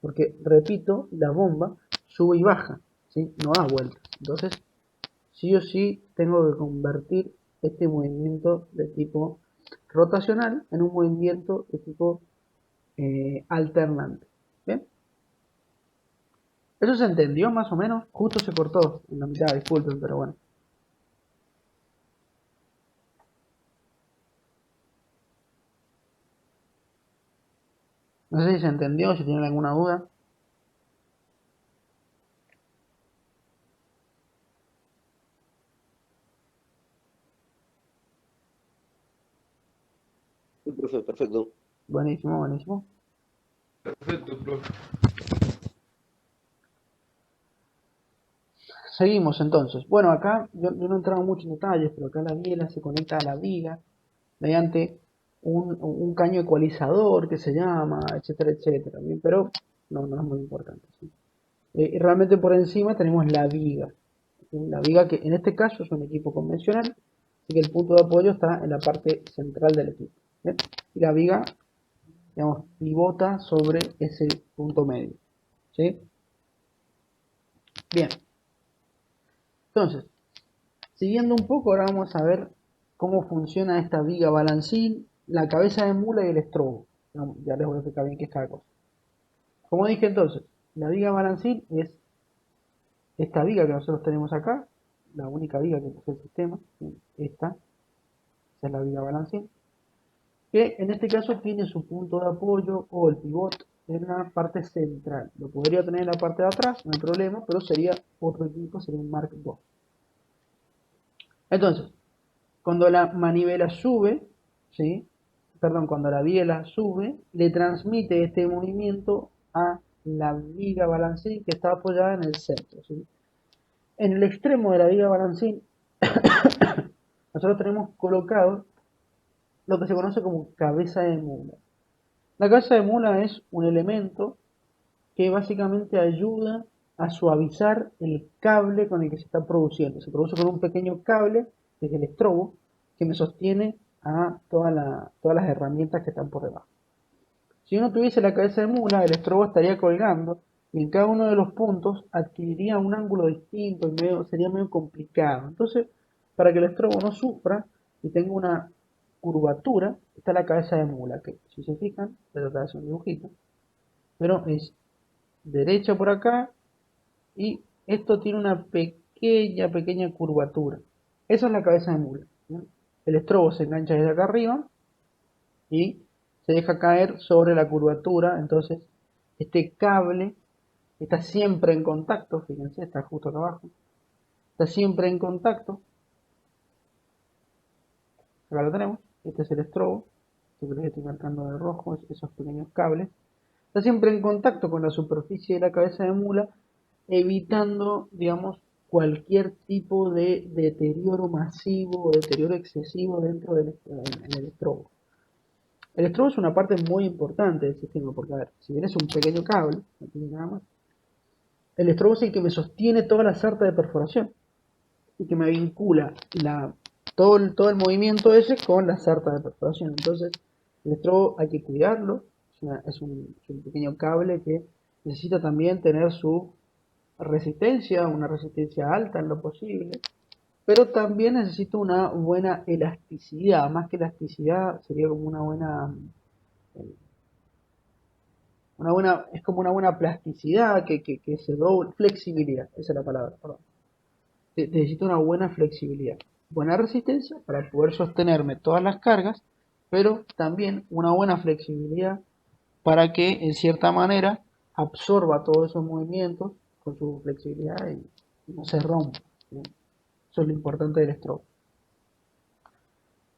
porque repito, la bomba sube y baja, ¿sí? No da vueltas. Entonces, sí o sí tengo que convertir este movimiento de tipo rotacional en un movimiento de tipo alternante. ¿Bien? ¿Eso se entendió más o menos? Justo se cortó en la mitad, disculpen, pero bueno. No sé si se entendió, si tienen alguna duda. Sí, profe, perfecto. Buenísimo, buenísimo. Perfecto, profe. Seguimos entonces. Bueno, acá yo no he entrado mucho en detalles, pero acá la biela se conecta a la viga mediante un caño ecualizador que se llama, etcétera, etcétera. Bien, pero no es muy importante. ¿Sí? Y realmente por encima tenemos la viga. ¿Sí? La viga que en este caso es un equipo convencional, así que el punto de apoyo está en la parte central del equipo. ¿Bien? Y la viga, digamos, pivota sobre ese punto medio. ¿Sí? Bien, entonces, siguiendo un poco, ahora vamos a ver cómo funciona esta viga balancín, la cabeza de mula y el estrobo. Ya les voy a explicar bien qué es cada cosa. Como dije entonces, la viga balancín es esta viga que nosotros tenemos acá, la única viga que posee el sistema, esta es la viga balancín, que en este caso tiene su punto de apoyo o el pivot en la parte central. Lo podría tener en la parte de atrás, no hay problema, pero sería otro equipo, sería un Mark II. Entonces, cuando la manivela sube, ¿sí? Perdón, cuando la biela sube, le transmite este movimiento a la viga balancín que está apoyada en el centro, ¿sí? En el extremo de la viga balancín, nosotros tenemos colocado lo que se conoce como cabeza de mula. La cabeza de mula es un elemento que básicamente ayuda a suavizar el cable con el que se está produciendo. Se produce con un pequeño cable, que es el estrobo, que me sostiene a todas las herramientas que están por debajo. Si uno tuviese la cabeza de mula, el estrobo estaría colgando y en cada uno de los puntos adquiriría un ángulo distinto y sería medio complicado. Entonces, para que el estrobo no sufra y tenga una curvatura, está la cabeza de mula, que si se fijan, pero acá es un dibujito, pero es derecha por acá y esto tiene una pequeña curvatura. Esa es la cabeza de mula, ¿no? El estrobo se engancha desde acá arriba y se deja caer sobre la curvatura, entonces este cable está siempre en contacto, fíjense, está justo acá abajo, está siempre en contacto, acá lo tenemos, este es el estrobo, que estoy marcando de rojo, esos pequeños cables, está siempre en contacto con la superficie de la cabeza de mula, evitando, digamos, cualquier tipo de deterioro masivo o deterioro excesivo dentro del estrobo. El estrobo es una parte muy importante del sistema, porque a ver, si bien es un pequeño cable, no tiene nada más, el estrobo es el que me sostiene toda la sarta de perforación y que me vincula todo el movimiento ese con la sarta de perforación. Entonces, el estrobo hay que cuidarlo, es un pequeño cable que necesita también tener su resistencia, una resistencia alta en lo posible, pero también necesita una buena elasticidad, más que elasticidad sería como es como una buena plasticidad que se doble, flexibilidad, esa es la palabra, perdón. Necesito una buena flexibilidad, buena resistencia para poder sostenerme todas las cargas, pero también una buena flexibilidad para que en cierta manera absorba todos esos movimientos con su flexibilidad y no se rompa, ¿sí? Eso es lo importante del stroke,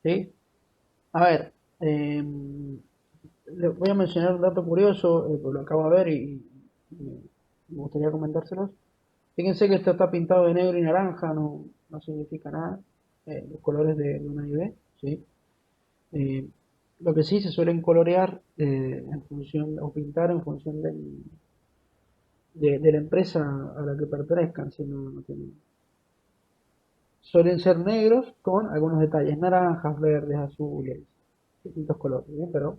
¿sí? A ver, les voy a mencionar un dato curioso, porque lo acabo de ver y me gustaría comentárselos. Fíjense que esto está pintado de negro y naranja, no significa nada, los colores de una y B, ¿sí? Eh, lo que sí se suelen colorear en función, o pintar en función de la empresa a la que pertenezcan, si no tienen. Suelen ser negros con algunos detalles, naranjas, verdes, azules, distintos colores, ¿bien? Pero,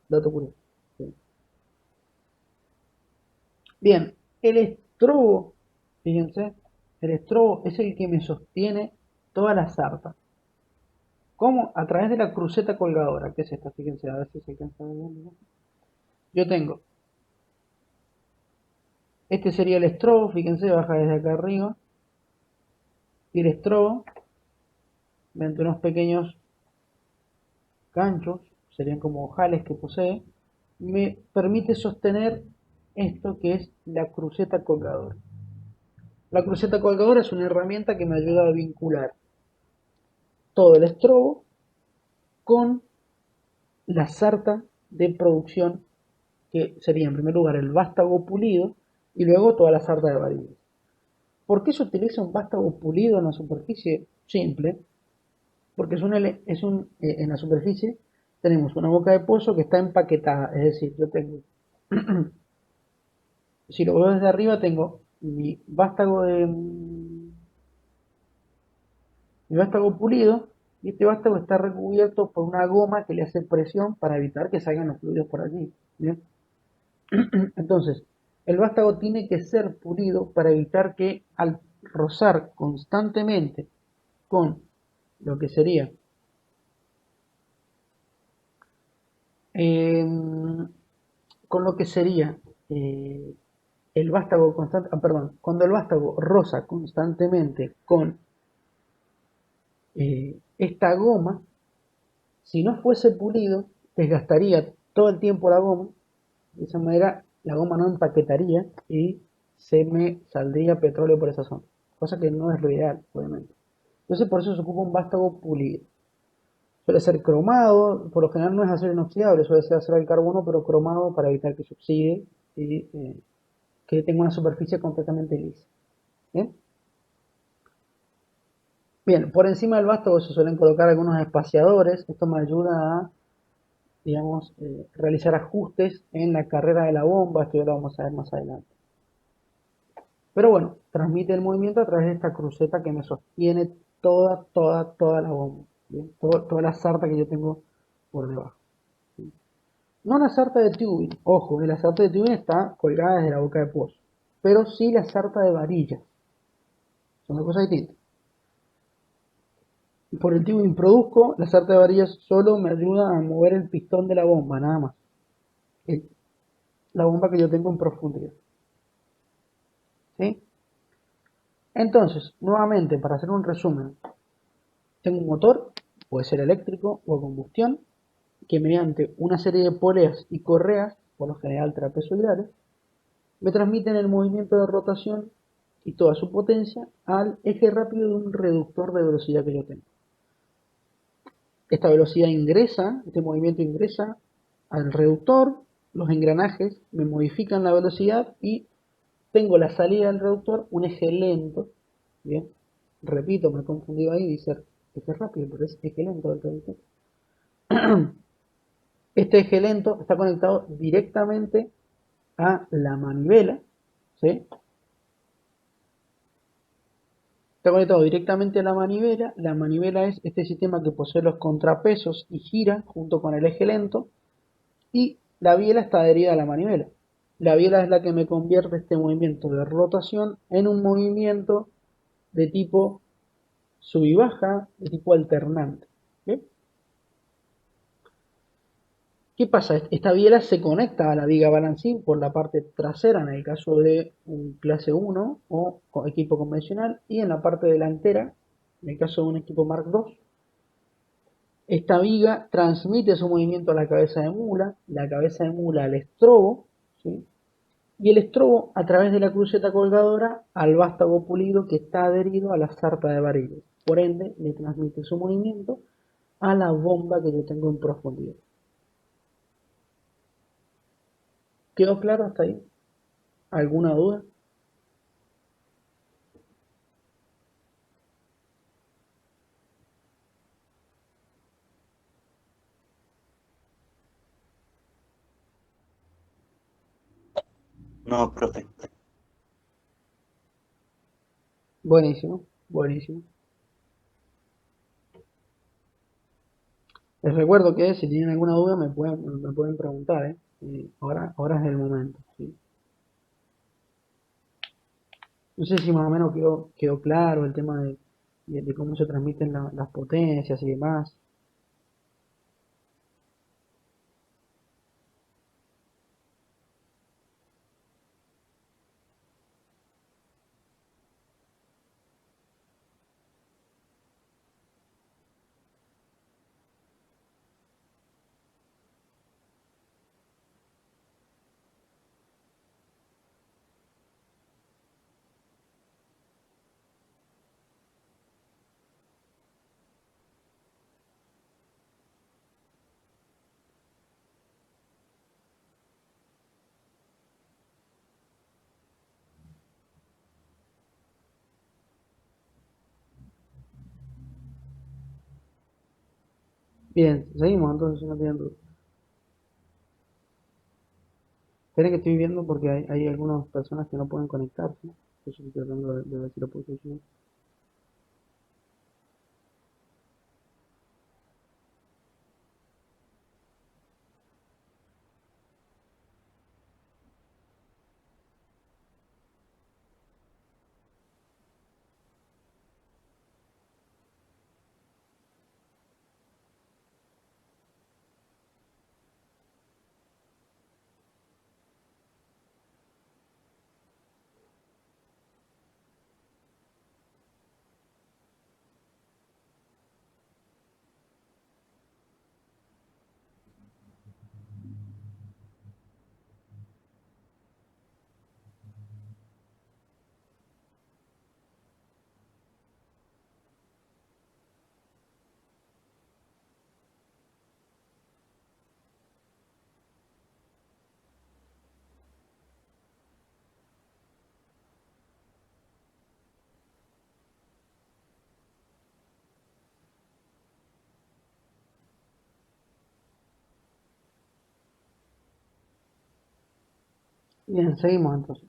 dato curioso, ¿sí? Bien, el estrobo, fíjense, el estrobo es el que me sostiene toda la sarta. ¿Cómo? A través de la cruceta colgadora, que es esta, fíjense, a ver si se alcanza a ver bien, ¿no? Yo tengo, este sería el estrobo, fíjense, baja desde acá arriba, y el estrobo, mediante unos pequeños ganchos, serían como ojales que posee, me permite sostener esto que es la cruceta colgadora. La cruceta colgadora es una herramienta que me ayuda a vincular todo el estrobo con la sarta de producción, que sería en primer lugar el vástago pulido y luego toda la sarta de varillas. ¿Por qué se utiliza un vástago pulido en la superficie? Simple, porque en la superficie tenemos una boca de pozo que está empaquetada, es decir, yo tengo, si lo veo desde arriba, tengo mi vástago pulido, y este vástago está recubierto por una goma que le hace presión para evitar que salgan los fluidos por allí. ¿Bien? Entonces, el vástago tiene que ser pulido para evitar que al rozar constantemente con lo que sería eh, con lo que sería eh, el vástago constante, perdón, cuando el vástago roza constantemente con esta goma, si no fuese pulido, desgastaría todo el tiempo la goma, de esa manera la goma no empaquetaría y se me saldría petróleo por esa zona, cosa que no es lo ideal, obviamente. Entonces por eso se ocupa un vástago pulido. Suele ser cromado, por lo general no es acero inoxidable, suele ser acero al carbono, pero cromado para evitar que se oxide y que tenga una superficie completamente lisa. ¿Bien? Bien, por encima del vástago se suelen colocar algunos espaciadores. Esto me ayuda a, digamos, realizar ajustes en la carrera de la bomba. Esto ya lo vamos a ver más adelante. Pero bueno, transmite el movimiento a través de esta cruceta que me sostiene toda la bomba. ¿Bien? Toda la sarta que yo tengo por debajo. ¿Sí? No la sarta de tubing, ojo, la sarta de tubing está colgada desde la boca de pozo, pero sí la sarta de varillas. Son dos cosas distintas. Por el tubing produzco, la sarta de varillas solo me ayuda a mover el pistón de la bomba, nada más. La bomba que yo tengo en profundidad. ¿Sí? Entonces, nuevamente, para hacer un resumen, tengo un motor, puede ser eléctrico o a combustión, que mediante una serie de poleas y correas, por lo general trapezoidales, me transmiten el movimiento de rotación y toda su potencia al eje rápido de un reductor de velocidad que yo tengo. Esta velocidad ingresa, este movimiento ingresa al reductor, los engranajes me modifican la velocidad y tengo la salida del reductor, un eje lento, bien, repito, me he confundido ahí, dice eje rápido, pero es eje lento del reductor. Este eje lento está conectado directamente a la manivela, ¿sí? Está conectado directamente a la manivela es este sistema que posee los contrapesos y gira junto con el eje lento, y la biela está adherida a la manivela. La biela es la que me convierte este movimiento de rotación en un movimiento de tipo sub y baja, de tipo alternante. ¿Sí? ¿Qué pasa? Esta biela se conecta a la viga balancín por la parte trasera en el caso de un clase 1 o equipo convencional, y en la parte delantera en el caso de un equipo Mark II. Esta viga transmite su movimiento a la cabeza de mula, la cabeza de mula al estrobo, ¿sí? Y el estrobo a través de la cruceta colgadora al vástago pulido que está adherido a la sarta de varillas. Por ende, le transmite su movimiento a la bomba que yo tengo en profundidad. ¿Quedó claro hasta ahí? ¿Alguna duda? No, profe. Buenísimo, buenísimo. Les recuerdo que si tienen alguna duda me pueden preguntar, ¿eh? Ahora es el momento, ¿sí? No sé si más o menos quedó claro el tema de cómo se transmiten las potencias y demás. Bien, seguimos entonces, si no tienen duda. Esperen que estoy viendo porque hay algunas personas que no pueden conectarse. Entonces estoy tratando de ver si lo puedo solucionar. Bien, seguimos entonces.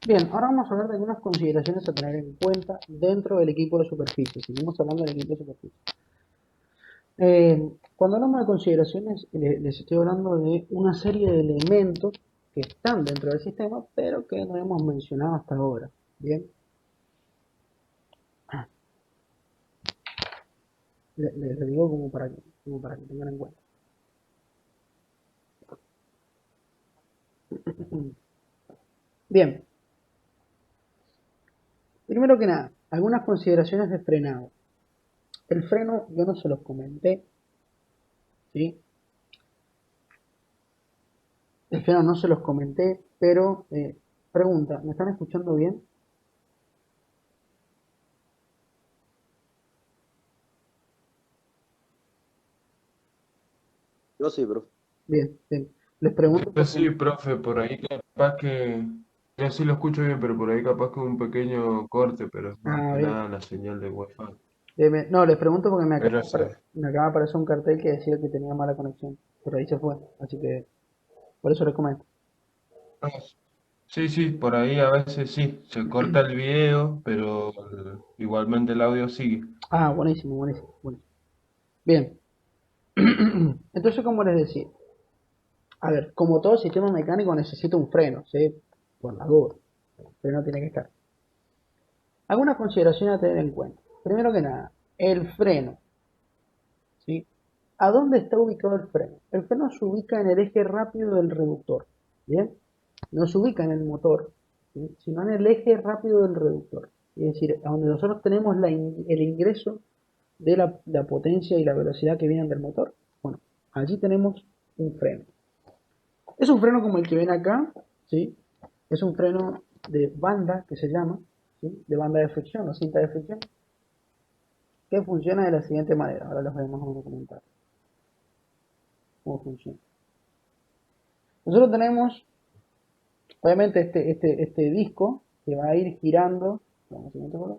Bien, ahora vamos a hablar de algunas consideraciones a tener en cuenta dentro del equipo de superficie. Seguimos hablando del equipo de superficie. Cuando hablamos de consideraciones, les estoy hablando de una serie de elementos que están dentro del sistema, pero que no hemos mencionado hasta ahora. Bien, les digo como para que tengan en cuenta. Bien, primero que nada, algunas consideraciones de frenado. El freno yo no se los comenté, ¿sí? El freno no se los comenté, pero pregunta, ¿me están escuchando bien? Yo sí, profe. Bien, bien. Les pregunto Yo porque... sí, profe, por ahí capaz que, yo sí lo escucho bien, pero por ahí capaz que un pequeño corte, pero es más Ah, que bien. nada la señal de Wi-Fi. Bien, bien. No, les pregunto porque Pero se, me acaba de aparecer un cartel que decía que tenía mala conexión, pero ahí se fue, así que por eso les comento. ah, sí, sí, por ahí a veces sí, se corta el video, pero igualmente el audio sigue. Ah, buenísimo, buenísimo, buenísimo. Bien, entonces como les decía, a ver, como todo sistema mecánico necesita un freno, ¿sí? Por la duda, el freno tiene que estar. Algunas consideraciones a tener en cuenta. Primero que nada, el freno, ¿sí? ¿A dónde está ubicado el freno? El freno se ubica en el eje rápido del reductor, ¿bien? No se ubica en el motor, ¿sí? Sino en el eje rápido del reductor. Es decir, a donde nosotros tenemos el ingreso de la potencia y la velocidad que vienen del motor. Bueno, allí tenemos un freno. Es un freno como el que ven acá, ¿sí? Es un freno de banda que se llama, ¿sí? De banda de fricción o cinta de fricción, que funciona de la siguiente manera. Ahora les voy a más o menos comentar cómo funciona. Nosotros tenemos, obviamente, este disco que va a ir girando. Vamos, siguiente color.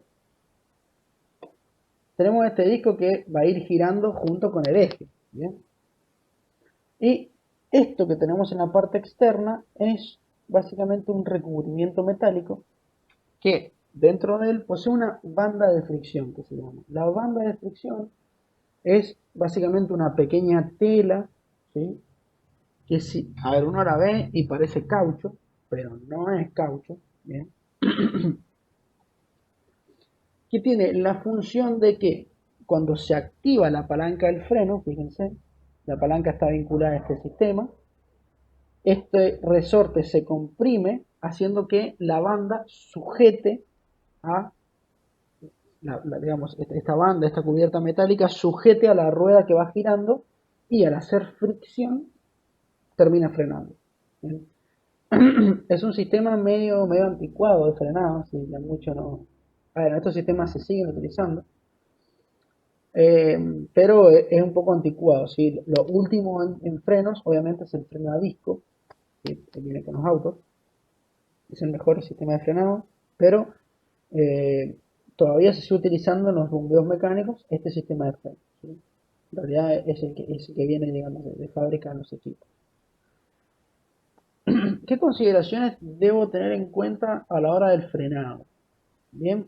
Tenemos este disco que va a ir girando junto con el eje, ¿bien? Y esto que tenemos en la parte externa es básicamente un recubrimiento metálico que dentro de él posee una banda de fricción que se llama. La banda de fricción es básicamente una pequeña tela, ¿sí? Que si, a ver, uno la ve y parece caucho, pero no es caucho, ¿bien? Que tiene la función de que cuando se activa la palanca del freno, fíjense, la palanca está vinculada a este sistema, este resorte se comprime haciendo que la banda sujete a digamos, esta banda, esta cubierta metálica sujete a la rueda que va girando y al hacer fricción termina frenando. ¿Bien? Es un sistema medio anticuado de frenado, si mucho no... A ver, estos sistemas se siguen utilizando, pero es un poco anticuado. ¿Sí? Lo último en frenos, obviamente, es el freno a disco, que viene con los autos, es el mejor sistema de frenado, pero eh, todavía se sigue utilizando en los bombeos mecánicos este sistema de freno, ¿sí? En realidad es el que viene, digamos, de fábrica en los equipos. ¿Qué consideraciones debo tener en cuenta a la hora del frenado? Bien,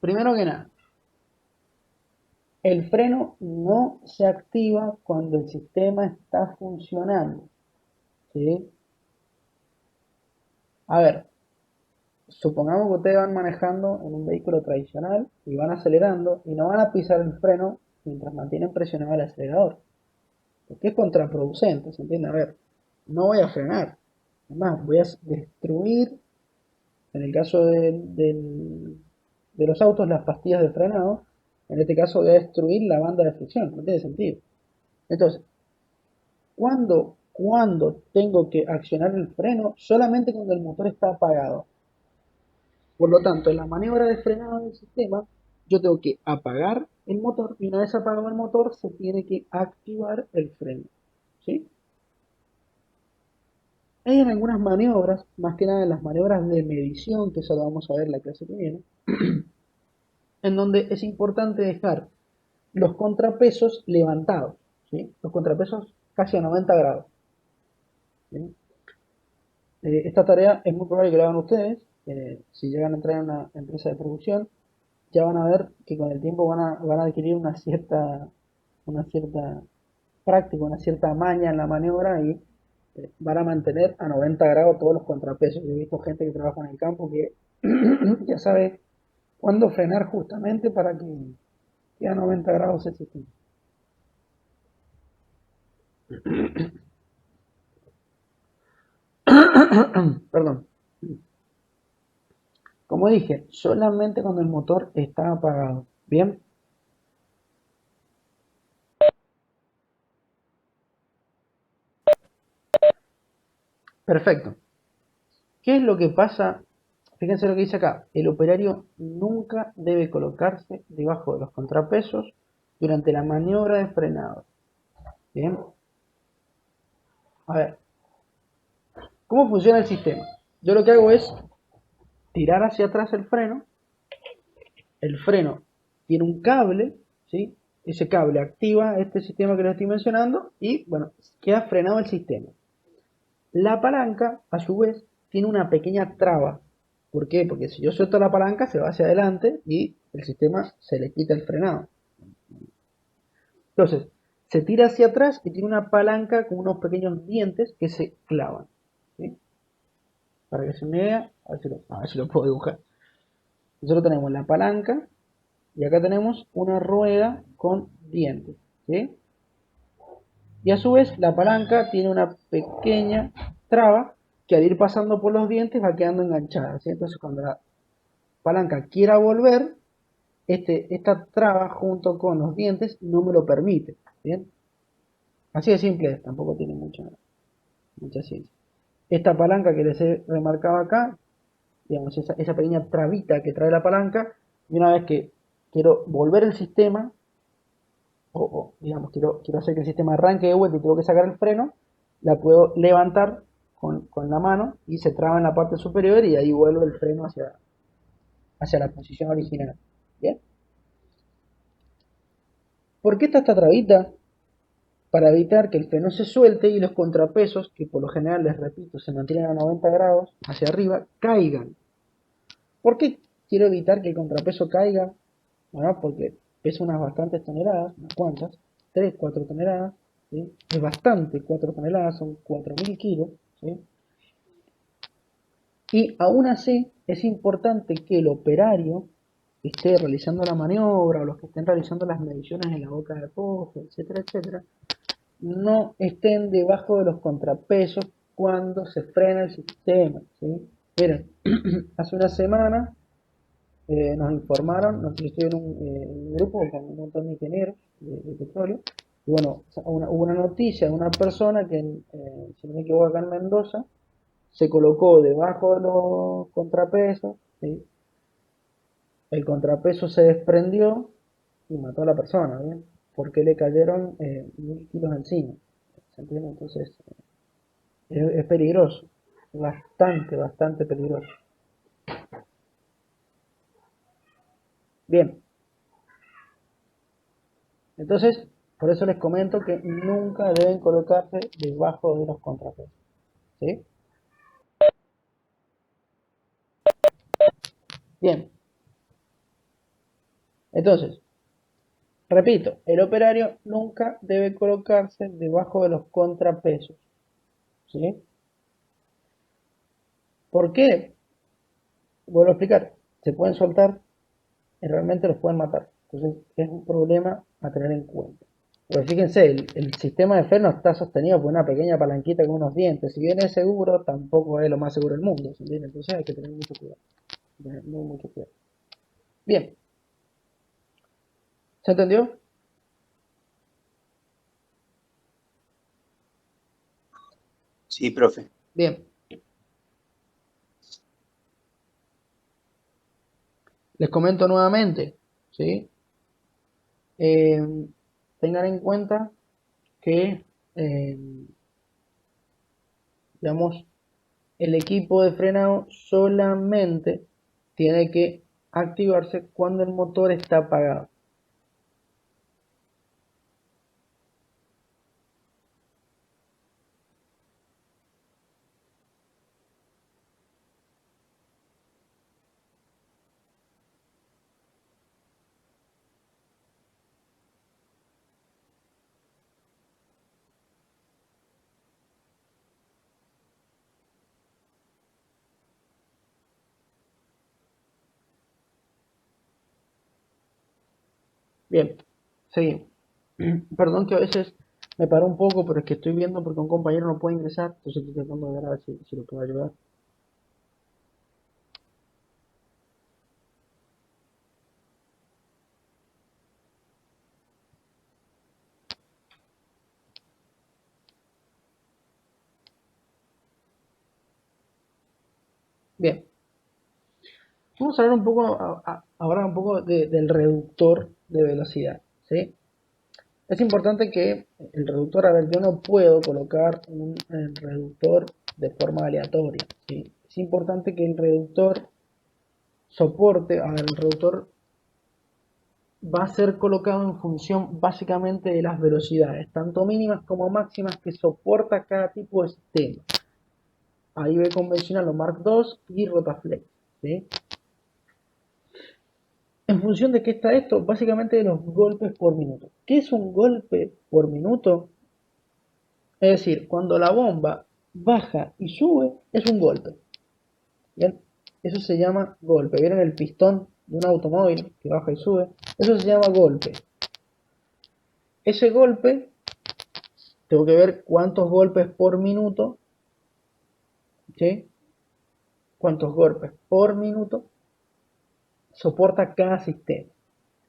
primero que nada, el freno no se activa cuando el sistema está funcionando, ¿sí? A ver, supongamos que ustedes van manejando en un vehículo tradicional y van acelerando y no van a pisar el freno mientras mantienen presionado el acelerador, porque es contraproducente, ¿se entiende? A ver, no voy a frenar, además voy a destruir, en el caso de los autos, las pastillas de frenado, en este caso voy a destruir la banda de fricción, no tiene sentido. Entonces, ¿cuándo tengo que accionar el freno? Solamente cuando el motor está apagado. Por lo tanto, en la maniobra de frenado del sistema, yo tengo que apagar el motor y una vez apagado el motor se tiene que activar el freno. ¿Sí? Hay en algunas maniobras, más que nada en las maniobras de medición, que eso lo vamos a ver en la clase que viene, en donde es importante dejar los contrapesos levantados, ¿sí? Los contrapesos casi a 90 grados. ¿Sí? Esta tarea es muy probable que la hagan ustedes, si llegan a entrar en una empresa de producción, ya van a ver que con el tiempo van a adquirir una cierta práctica, una cierta maña en la maniobra y van a mantener a 90 grados todos los contrapesos. Yo he visto gente que trabaja en el campo que ya sabe cuándo frenar justamente para que a 90 grados el sistema. Perdón. Como dije, solamente cuando el motor está apagado. Bien, perfecto. ¿Qué es lo que pasa? Fíjense lo que dice acá. El operario nunca debe colocarse debajo de los contrapesos durante la maniobra de frenado. Bien. A ver, ¿cómo funciona el sistema? Yo lo que hago es tirar hacia atrás el freno tiene un cable, ¿sí? Ese cable activa este sistema que les estoy mencionando y, bueno, queda frenado el sistema. La palanca, a su vez, tiene una pequeña traba. ¿Por qué? Porque si yo suelto la palanca, se va hacia adelante y el sistema se le quita el frenado. Entonces, se tira hacia atrás y tiene una palanca con unos pequeños dientes que se clavan, ¿sí? Para que se me vea, a ver si lo puedo dibujar. Nosotros tenemos la palanca y acá tenemos una rueda con dientes, ¿sí? Y a su vez la palanca tiene una pequeña traba que al ir pasando por los dientes va quedando enganchada, ¿sí? Entonces cuando la palanca quiera volver, esta traba junto con los dientes no me lo permite, ¿bien? Así de simple es, tampoco tiene mucha ciencia. Esta palanca que les he remarcado acá, digamos, esa pequeña trabita que trae la palanca, y una vez que quiero volver el sistema, digamos, quiero hacer que el sistema arranque de vuelta y tengo que sacar el freno, la puedo levantar con la mano y se traba en la parte superior y ahí vuelve el freno hacia la posición original. ¿Bien? ¿Por qué está esta trabita? Para evitar que el freno se suelte y los contrapesos, que por lo general, les repito, se mantienen a 90 grados hacia arriba, caigan. ¿Por qué quiero evitar que el contrapeso caiga? Bueno, porque pesa unas bastantes toneladas, unas cuantas, 3, 4 toneladas, ¿sí? Es bastante, 4 toneladas, son 4.000 kilos, ¿sí? Y aún así es importante que el operario que esté realizando la maniobra o los que estén realizando las mediciones en la boca del pozo, etcétera, etcétera, no estén debajo de los contrapesos cuando se frena el sistema, ¿sí? Miren, hace una semana nos informaron, nosotros estoy en un grupo con un montón de ingenieros de petróleo, y bueno, hubo una noticia de una persona que, si no me equivoco, acá en Mendoza, se colocó debajo de los contrapesos, ¿sí? El contrapeso se desprendió y mató a la persona, ¿bien? Porque le cayeron 1.000 kilos encima, ¿se entiende? Entonces, es peligroso, bastante, bastante peligroso. Bien, entonces, por eso les comento que nunca deben colocarse debajo de los contrapesos, ¿sí? Bien, entonces, repito, el operario nunca debe colocarse debajo de los contrapesos, ¿sí? ¿Por qué? Vuelvo a explicar, se pueden soltar y realmente los pueden matar. Entonces, es un problema a tener en cuenta. Pero fíjense, el sistema de freno está sostenido por una pequeña palanquita con unos dientes. Si bien es seguro, tampoco es lo más seguro del mundo, ¿sí? Entonces hay que tener mucho cuidado. Mucho cuidado. Bien, ¿se entendió? Sí, profe. Bien. Les comento nuevamente, ¿sí? Tengan en cuenta que, digamos, el equipo de frenado solamente tiene que activarse cuando el motor está apagado. Bien, seguimos. Perdón que a veces me paro un poco, pero es que estoy viendo porque un compañero no puede ingresar, entonces estoy tratando de ver a ver si lo puedo ayudar. Bien, vamos a hablar un poco, ahora un poco del reductor de velocidad, ¿sí? Es importante que el reductor, a ver, yo no puedo colocar un reductor de forma aleatoria, ¿sí? Es importante que el reductor soporte, a ver, el reductor va a ser colocado en función básicamente de las velocidades, tanto mínimas como máximas que soporta cada tipo de sistema. AIB convencional o Mark II y Rotaflex, ¿sí? En función de qué está esto, básicamente de los golpes por minuto. ¿Qué es un golpe por minuto? Es decir, cuando la bomba baja y sube, es un golpe. ¿Bien? Eso se llama golpe. ¿Vieron el pistón de un automóvil que baja y sube? Eso se llama golpe. Ese golpe, tengo que ver cuántos golpes por minuto, ¿sí? Cuántos golpes por minuto soporta cada sistema.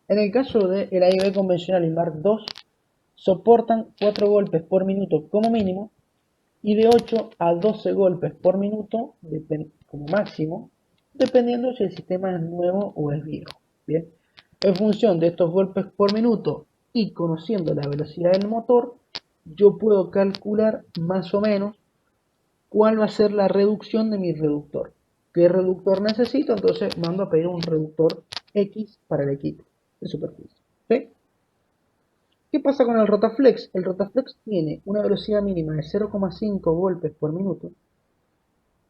En el caso del AIB convencional y Mark II, soportan 4 golpes por minuto como mínimo y de 8 a 12 golpes por minuto como máximo, dependiendo si el sistema es nuevo o es viejo. Bien, en función de estos golpes por minuto y conociendo la velocidad del motor, yo puedo calcular más o menos cuál va a ser la reducción de mi reductor. ¿Qué reductor necesito? Entonces mando a pedir un reductor X para el equipo de superficie. ¿Sí? ¿Qué pasa con el Rotaflex? El Rotaflex tiene una velocidad mínima de 0,5 golpes por minuto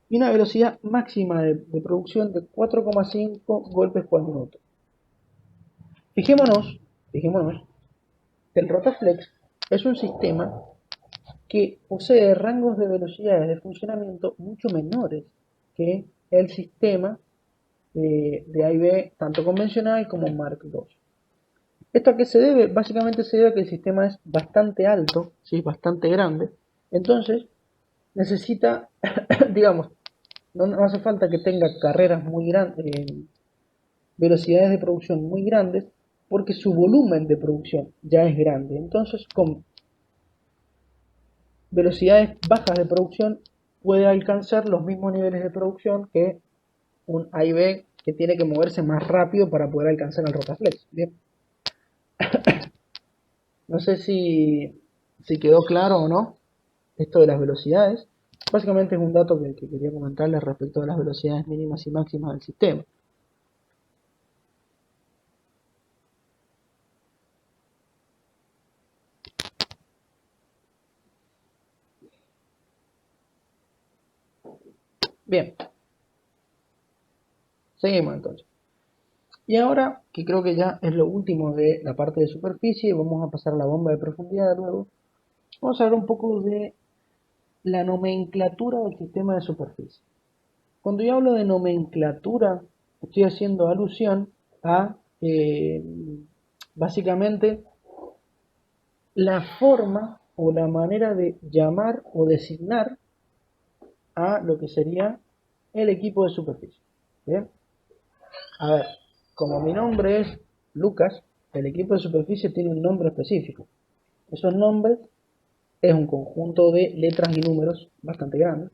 y una velocidad máxima de producción de 4,5 golpes por minuto. Fijémonos que el Rotaflex es un sistema que posee rangos de velocidades de funcionamiento mucho menores que el sistema de AIB tanto convencional como Mark II. ¿Esto a qué se debe? Básicamente se debe a que el sistema es bastante alto, ¿sí? Bastante grande. Entonces, necesita, digamos, no hace falta que tenga carreras muy grandes, velocidades de producción muy grandes, porque su volumen de producción ya es grande. Entonces, con velocidades bajas de producción puede alcanzar los mismos niveles de producción que un AIB que tiene que moverse más rápido para poder alcanzar el Rotaflex. Bien. No sé si quedó claro o no esto de las velocidades. Básicamente es un dato que quería comentarles respecto a las velocidades mínimas y máximas del sistema. Bien, seguimos entonces. Y ahora, que creo que ya es lo último de la parte de superficie, vamos a pasar a la bomba de profundidad luego. Vamos a hablar un poco de la nomenclatura del sistema de superficie. Cuando yo hablo de nomenclatura, estoy haciendo alusión a básicamente la forma o la manera de llamar o designar a lo que sería el equipo de superficie. Bien, a ver, como mi nombre es Lucas, el equipo de superficie tiene un nombre específico. Esos nombres es un conjunto de letras y números bastante grandes,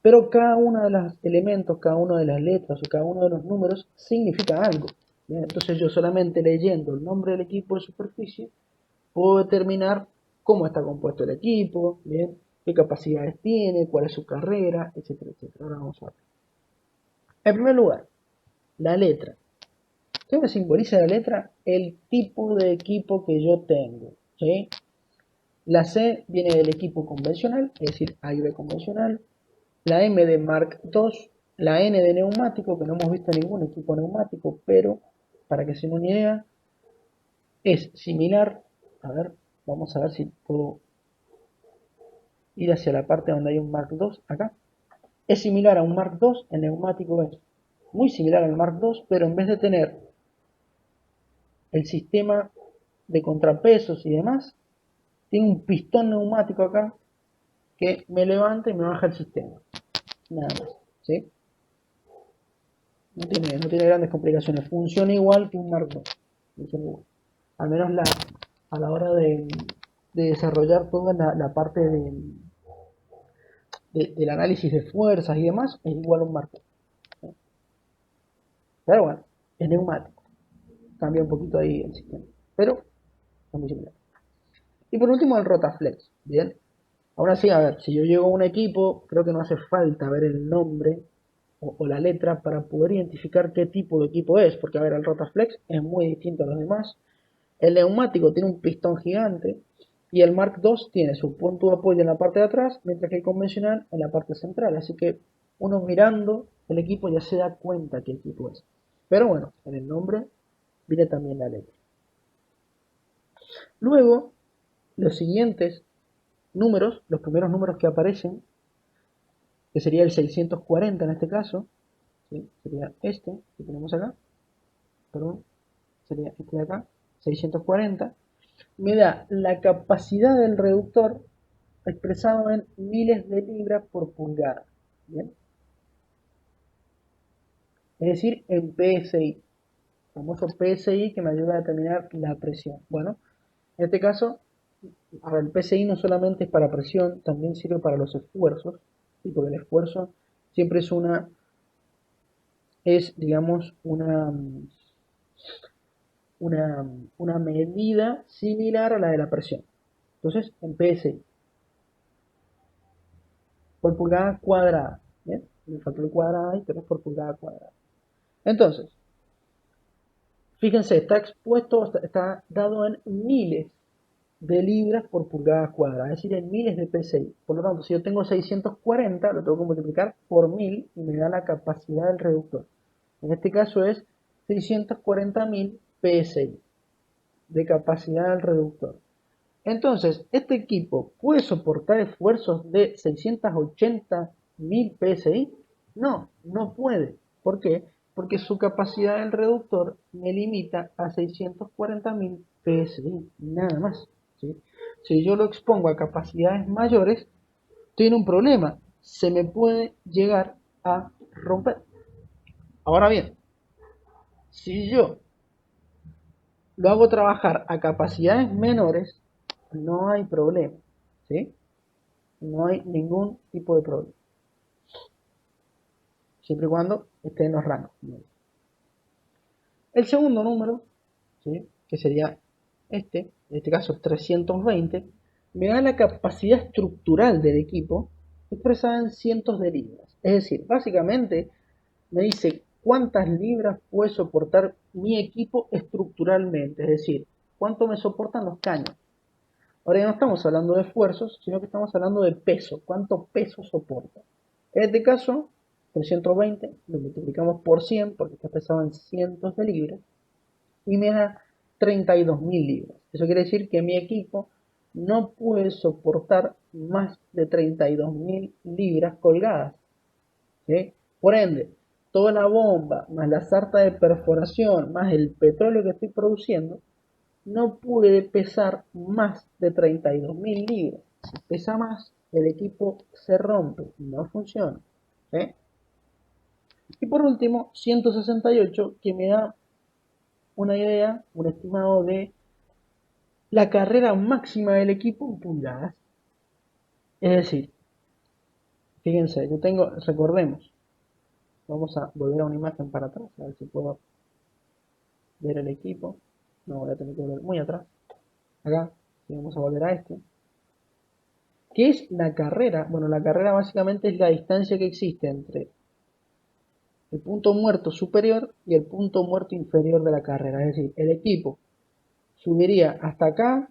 pero cada uno de los elementos, cada una de las letras o cada uno de los números significa algo. ¿Bien? Entonces yo solamente leyendo el nombre del equipo de superficie puedo determinar cómo está compuesto el equipo, ¿bien? Qué capacidades tiene, cuál es su carrera, etcétera, etcétera. Ahora vamos a ver. En primer lugar, la letra. ¿Qué me simboliza la letra? El tipo de equipo que yo tengo, ¿sí? La C viene del equipo convencional, es decir, AIB convencional. La M de Mark II, la N de neumático, que no hemos visto ningún equipo neumático, pero para que se den una idea, es similar. A ver, vamos a ver si puedo ir hacia la parte donde hay un Mark II, acá. Es similar a un Mark II, el neumático es muy similar al Mark II, pero en vez de tener el sistema de contrapesos y demás, tiene un pistón neumático acá que me levanta y me baja el sistema. Nada más, ¿sí? No tiene grandes complicaciones. Funciona igual que un Mark II. Funciona igual. Al menos a la hora de desarrollar toda la parte del análisis de fuerzas y demás, es igual a un Mark II. ¿Sí? Pero bueno, es neumático. Cambia un poquito ahí el sistema. Pero es muy similar. Y por último el Rotaflex, ¿bien? Ahora sí, a ver, si yo llego a un equipo, creo que no hace falta ver el nombre o la letra para poder identificar qué tipo de equipo es, porque a ver, el Rotaflex es muy distinto a los demás. El neumático tiene un pistón gigante y el Mark II tiene su punto de apoyo en la parte de atrás, mientras que el convencional en la parte central. Así que uno mirando el equipo ya se da cuenta qué equipo es. Pero bueno, en el nombre viene también la letra. Luego, los siguientes números, los primeros números que aparecen, que sería el 640 en este caso, ¿sí? Sería este que tenemos acá, perdón, sería este de acá, 640, me da la capacidad del reductor expresado en miles de libras por pulgada, ¿bien? Es decir, en PSI, famoso PSI que me ayuda a determinar la presión. Bueno, en este caso, ahora el PSI no solamente es para presión, también sirve para los esfuerzos, ¿sí? Porque el esfuerzo siempre es digamos, una medida similar a la de la presión. Entonces, en PSI, por pulgada cuadrada, ¿bien? Me faltó el cuadrado ahí, pero es por pulgada cuadrada. Entonces, fíjense, está expuesto, está dado en miles de libras por pulgada cuadrada, es decir, en miles de PSI. Por lo tanto, si yo tengo 640, lo tengo que multiplicar por 1000 y me da la capacidad del reductor. En este caso es 640.000 PSI de capacidad del reductor. Entonces, este equipo puede soportar esfuerzos de 680.000 PSI. No, no puede. ¿Por qué? Porque su capacidad del reductor me limita a 640.000 PSI, nada más, ¿sí? Si yo lo expongo a capacidades mayores, tiene un problema. Se me puede llegar a romper. Ahora bien, si yo lo hago trabajar a capacidades menores, no hay problema, ¿sí? No hay ningún tipo de problema. Siempre y cuando esté en los rangos. El segundo número, ¿sí? Que sería en este caso 320, me da la capacidad estructural del equipo expresada en cientos de libras. Es decir, básicamente me dice cuántas libras puede soportar mi equipo estructuralmente. Es decir, cuánto me soportan los caños. Ahora ya no estamos hablando de esfuerzos, sino que estamos hablando de peso. ¿Cuánto peso soporta? En este caso, 320 lo multiplicamos por 100 porque está pesado en cientos de libras y me da 32.000 libras. Eso quiere decir que mi equipo no puede soportar más de 32.000 libras colgadas, ¿sí? Por ende, toda la bomba, más la sarta de perforación, más el petróleo que estoy produciendo, no puede pesar más de 32.000 libras. Si pesa más, el equipo se rompe, no funciona, ¿sí? Y por último, 168, que me da una idea, un estimado de la carrera máxima del equipo en pulgadas. Es decir, fíjense, yo tengo, recordemos, vamos a volver a una imagen para atrás, a ver si puedo ver el equipo. No, voy a tener que volver muy atrás. Acá, y vamos a volver a este. ¿Qué es la carrera? Bueno, la carrera básicamente es la distancia que existe entre el punto muerto superior y el punto muerto inferior de la carrera. Es decir, el equipo subiría hasta acá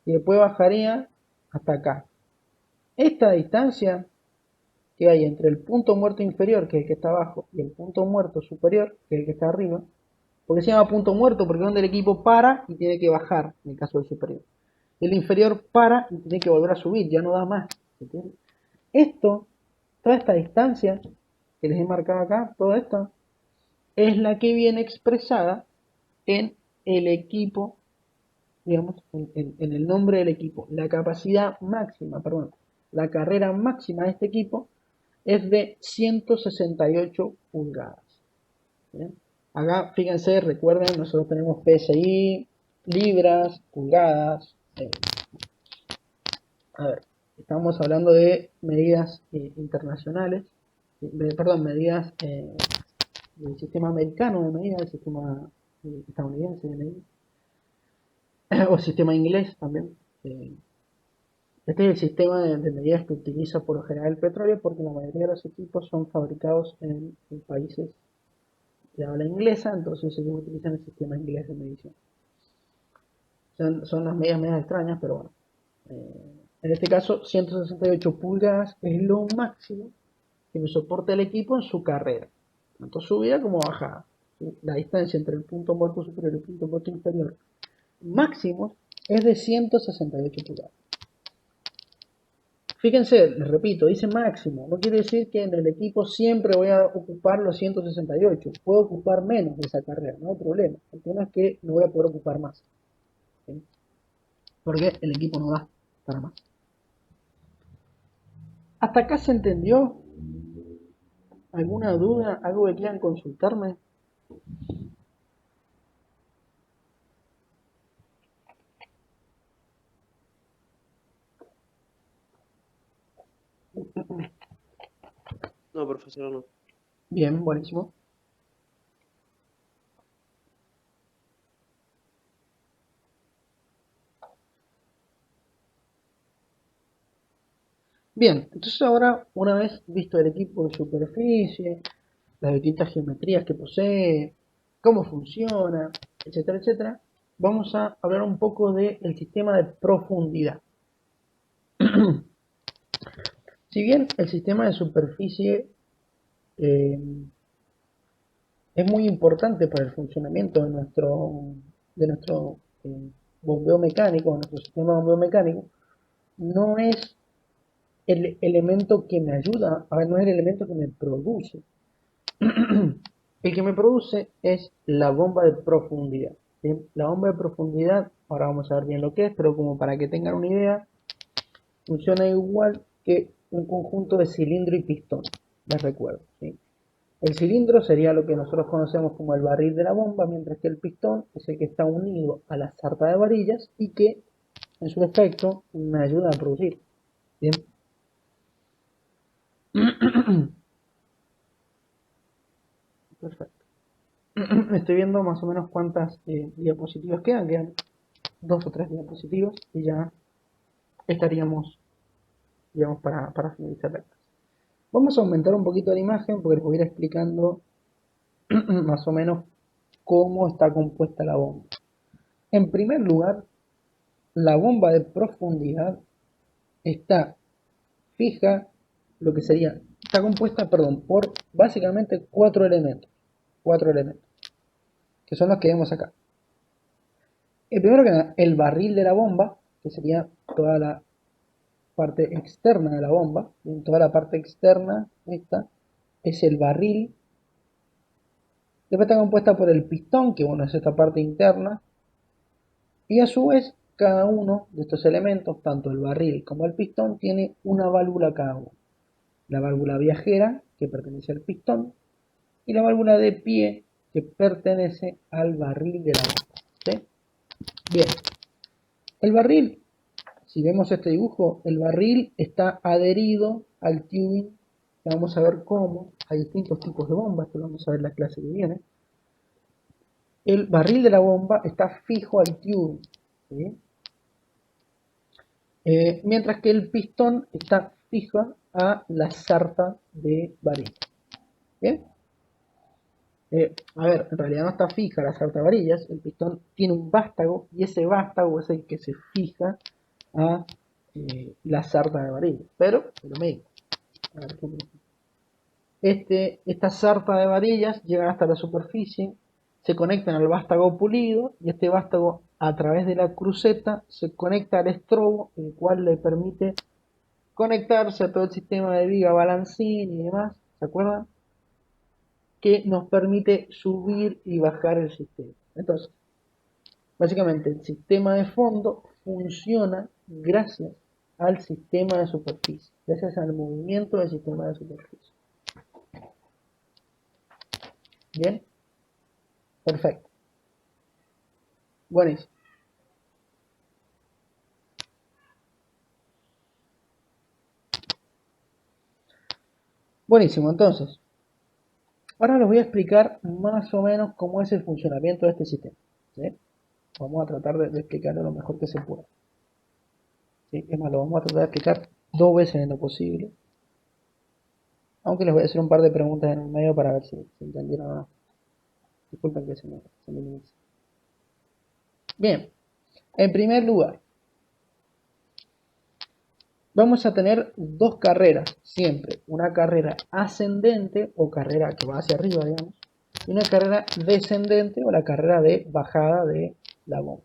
y después bajaría hasta acá. Esta distancia que hay entre el punto muerto inferior, que es el que está abajo, y el punto muerto superior, que es el que está arriba, porque se llama punto muerto, porque es donde el equipo para y tiene que bajar, en el caso del superior. El inferior para y tiene que volver a subir, ya no da más. ¿Entiendes? Esto, toda esta distancia que les he marcado acá, todo esto, es la que viene expresada en el equipo, digamos, en el nombre del equipo. La capacidad máxima, perdón, la carrera máxima de este equipo es de 168 pulgadas. ¿Bien? Acá, fíjense, recuerden, nosotros tenemos PSI, libras, pulgadas. A ver, estamos hablando de medidas internacionales, perdón, medidas del sistema americano de medidas, del sistema estadounidense de medidas, o sistema inglés también. Eh, este es el sistema de medidas que utiliza por lo general el petróleo porque la mayoría de los equipos son fabricados en países de habla inglesa, entonces ellos utilizan el sistema inglés de medición. Son las medidas medias extrañas, pero bueno. En este caso, 168 pulgadas es lo máximo que me soporta el equipo en su carrera, tanto subida como bajada. ¿Sí? La distancia entre el punto muerto superior y el punto muerto inferior máximo es de 168 pulgadas. Fíjense, les repito, dice máximo, no quiere decir que en el equipo siempre voy a ocupar los 168, puedo ocupar menos de esa carrera, no hay problema. El tema es que no voy a poder ocupar más, ¿sí? Porque el equipo no da para más. ¿Hasta acá se entendió? ¿Alguna duda? ¿Algo que quieran consultarme? No, profesor, no. Bien, buenísimo. Bien, entonces ahora, una vez visto el equipo de superficie, las distintas geometrías que posee, cómo funciona, etcétera, etcétera, vamos a hablar un poco del sistema de profundidad. Si bien el sistema de superficie eh, es muy importante para el funcionamiento de nuestro bombeo mecánico, nuestro sistema de bombeo mecánico, no es el elemento que me ayuda, no es el elemento que me produce. El que me produce es la bomba de profundidad. ¿Bien? La bomba de profundidad, ahora vamos a ver bien lo que es, pero como para que tengan una idea, funciona igual que un conjunto de cilindro y pistón. Les recuerdo, ¿sí? El cilindro sería lo que nosotros conocemos como el barril de la bomba, mientras que el pistón es el que está unido a la sarta de varillas y que en su efecto me ayuda a producir. Bien. Perfecto. Estoy viendo más o menos cuántas diapositivas quedan 2 o 3 diapositivas y ya estaríamos, digamos, para finalizar la clase. Vamos a aumentar un poquito la imagen porque les voy a ir explicando más o menos cómo está compuesta la bomba. En primer lugar, la bomba de profundidad está fija, lo que sería, está compuesta, perdón, por básicamente 4 elementos, que son los que vemos acá. El primero que nada, el barril de la bomba, que sería toda la parte externa de la bomba. En toda la parte externa, esta es el barril. Después está compuesta por el pistón, que bueno, es esta parte interna. Y a su vez, cada uno de estos elementos, tanto el barril como el pistón, tiene una válvula cada uno. La válvula viajera, que pertenece al pistón, y la válvula de pie, que pertenece al barril de la bomba. ¿Sí? Bien, el barril, si vemos este dibujo, el barril está adherido al tubing. Ya vamos a ver cómo. Hay distintos tipos de bombas, que lo vamos a ver en la clase que viene. El barril de la bomba está fijo al tubing, ¿sí? Mientras que el pistón está fijo a la sarta de varillas. ¿Bien? A ver, en realidad no está fija la sarta de varillas, el pistón tiene un vástago y ese vástago es el que se fija a la sarta de varillas, pero es lo mismo. A ver, esta sarta de varillas llegan hasta la superficie, se conectan al vástago pulido y este vástago a través de la cruceta se conecta al estrobo, el cual le permite conectarse a todo el sistema de viga, balancín y demás, ¿se acuerdan? Que nos permite subir y bajar el sistema. Entonces, básicamente el sistema de fondo funciona gracias al sistema de superficie, gracias al movimiento del sistema de superficie. Bien, perfecto. Buenísimo. Buenísimo, entonces, ahora les voy a explicar más o menos cómo es el funcionamiento de este sistema. ¿Sí? Vamos a tratar de explicarlo lo mejor que se pueda. ¿sí? Es más, lo vamos a tratar de explicar 2 veces en lo posible. Aunque les voy a hacer un par de preguntas en el medio para ver si entendieron o no. Disculpen que se me inicie. Bien, en primer lugar, vamos a tener dos carreras, siempre. Una carrera ascendente o carrera que va hacia arriba, digamos. Y una carrera descendente o la carrera de bajada de la bomba.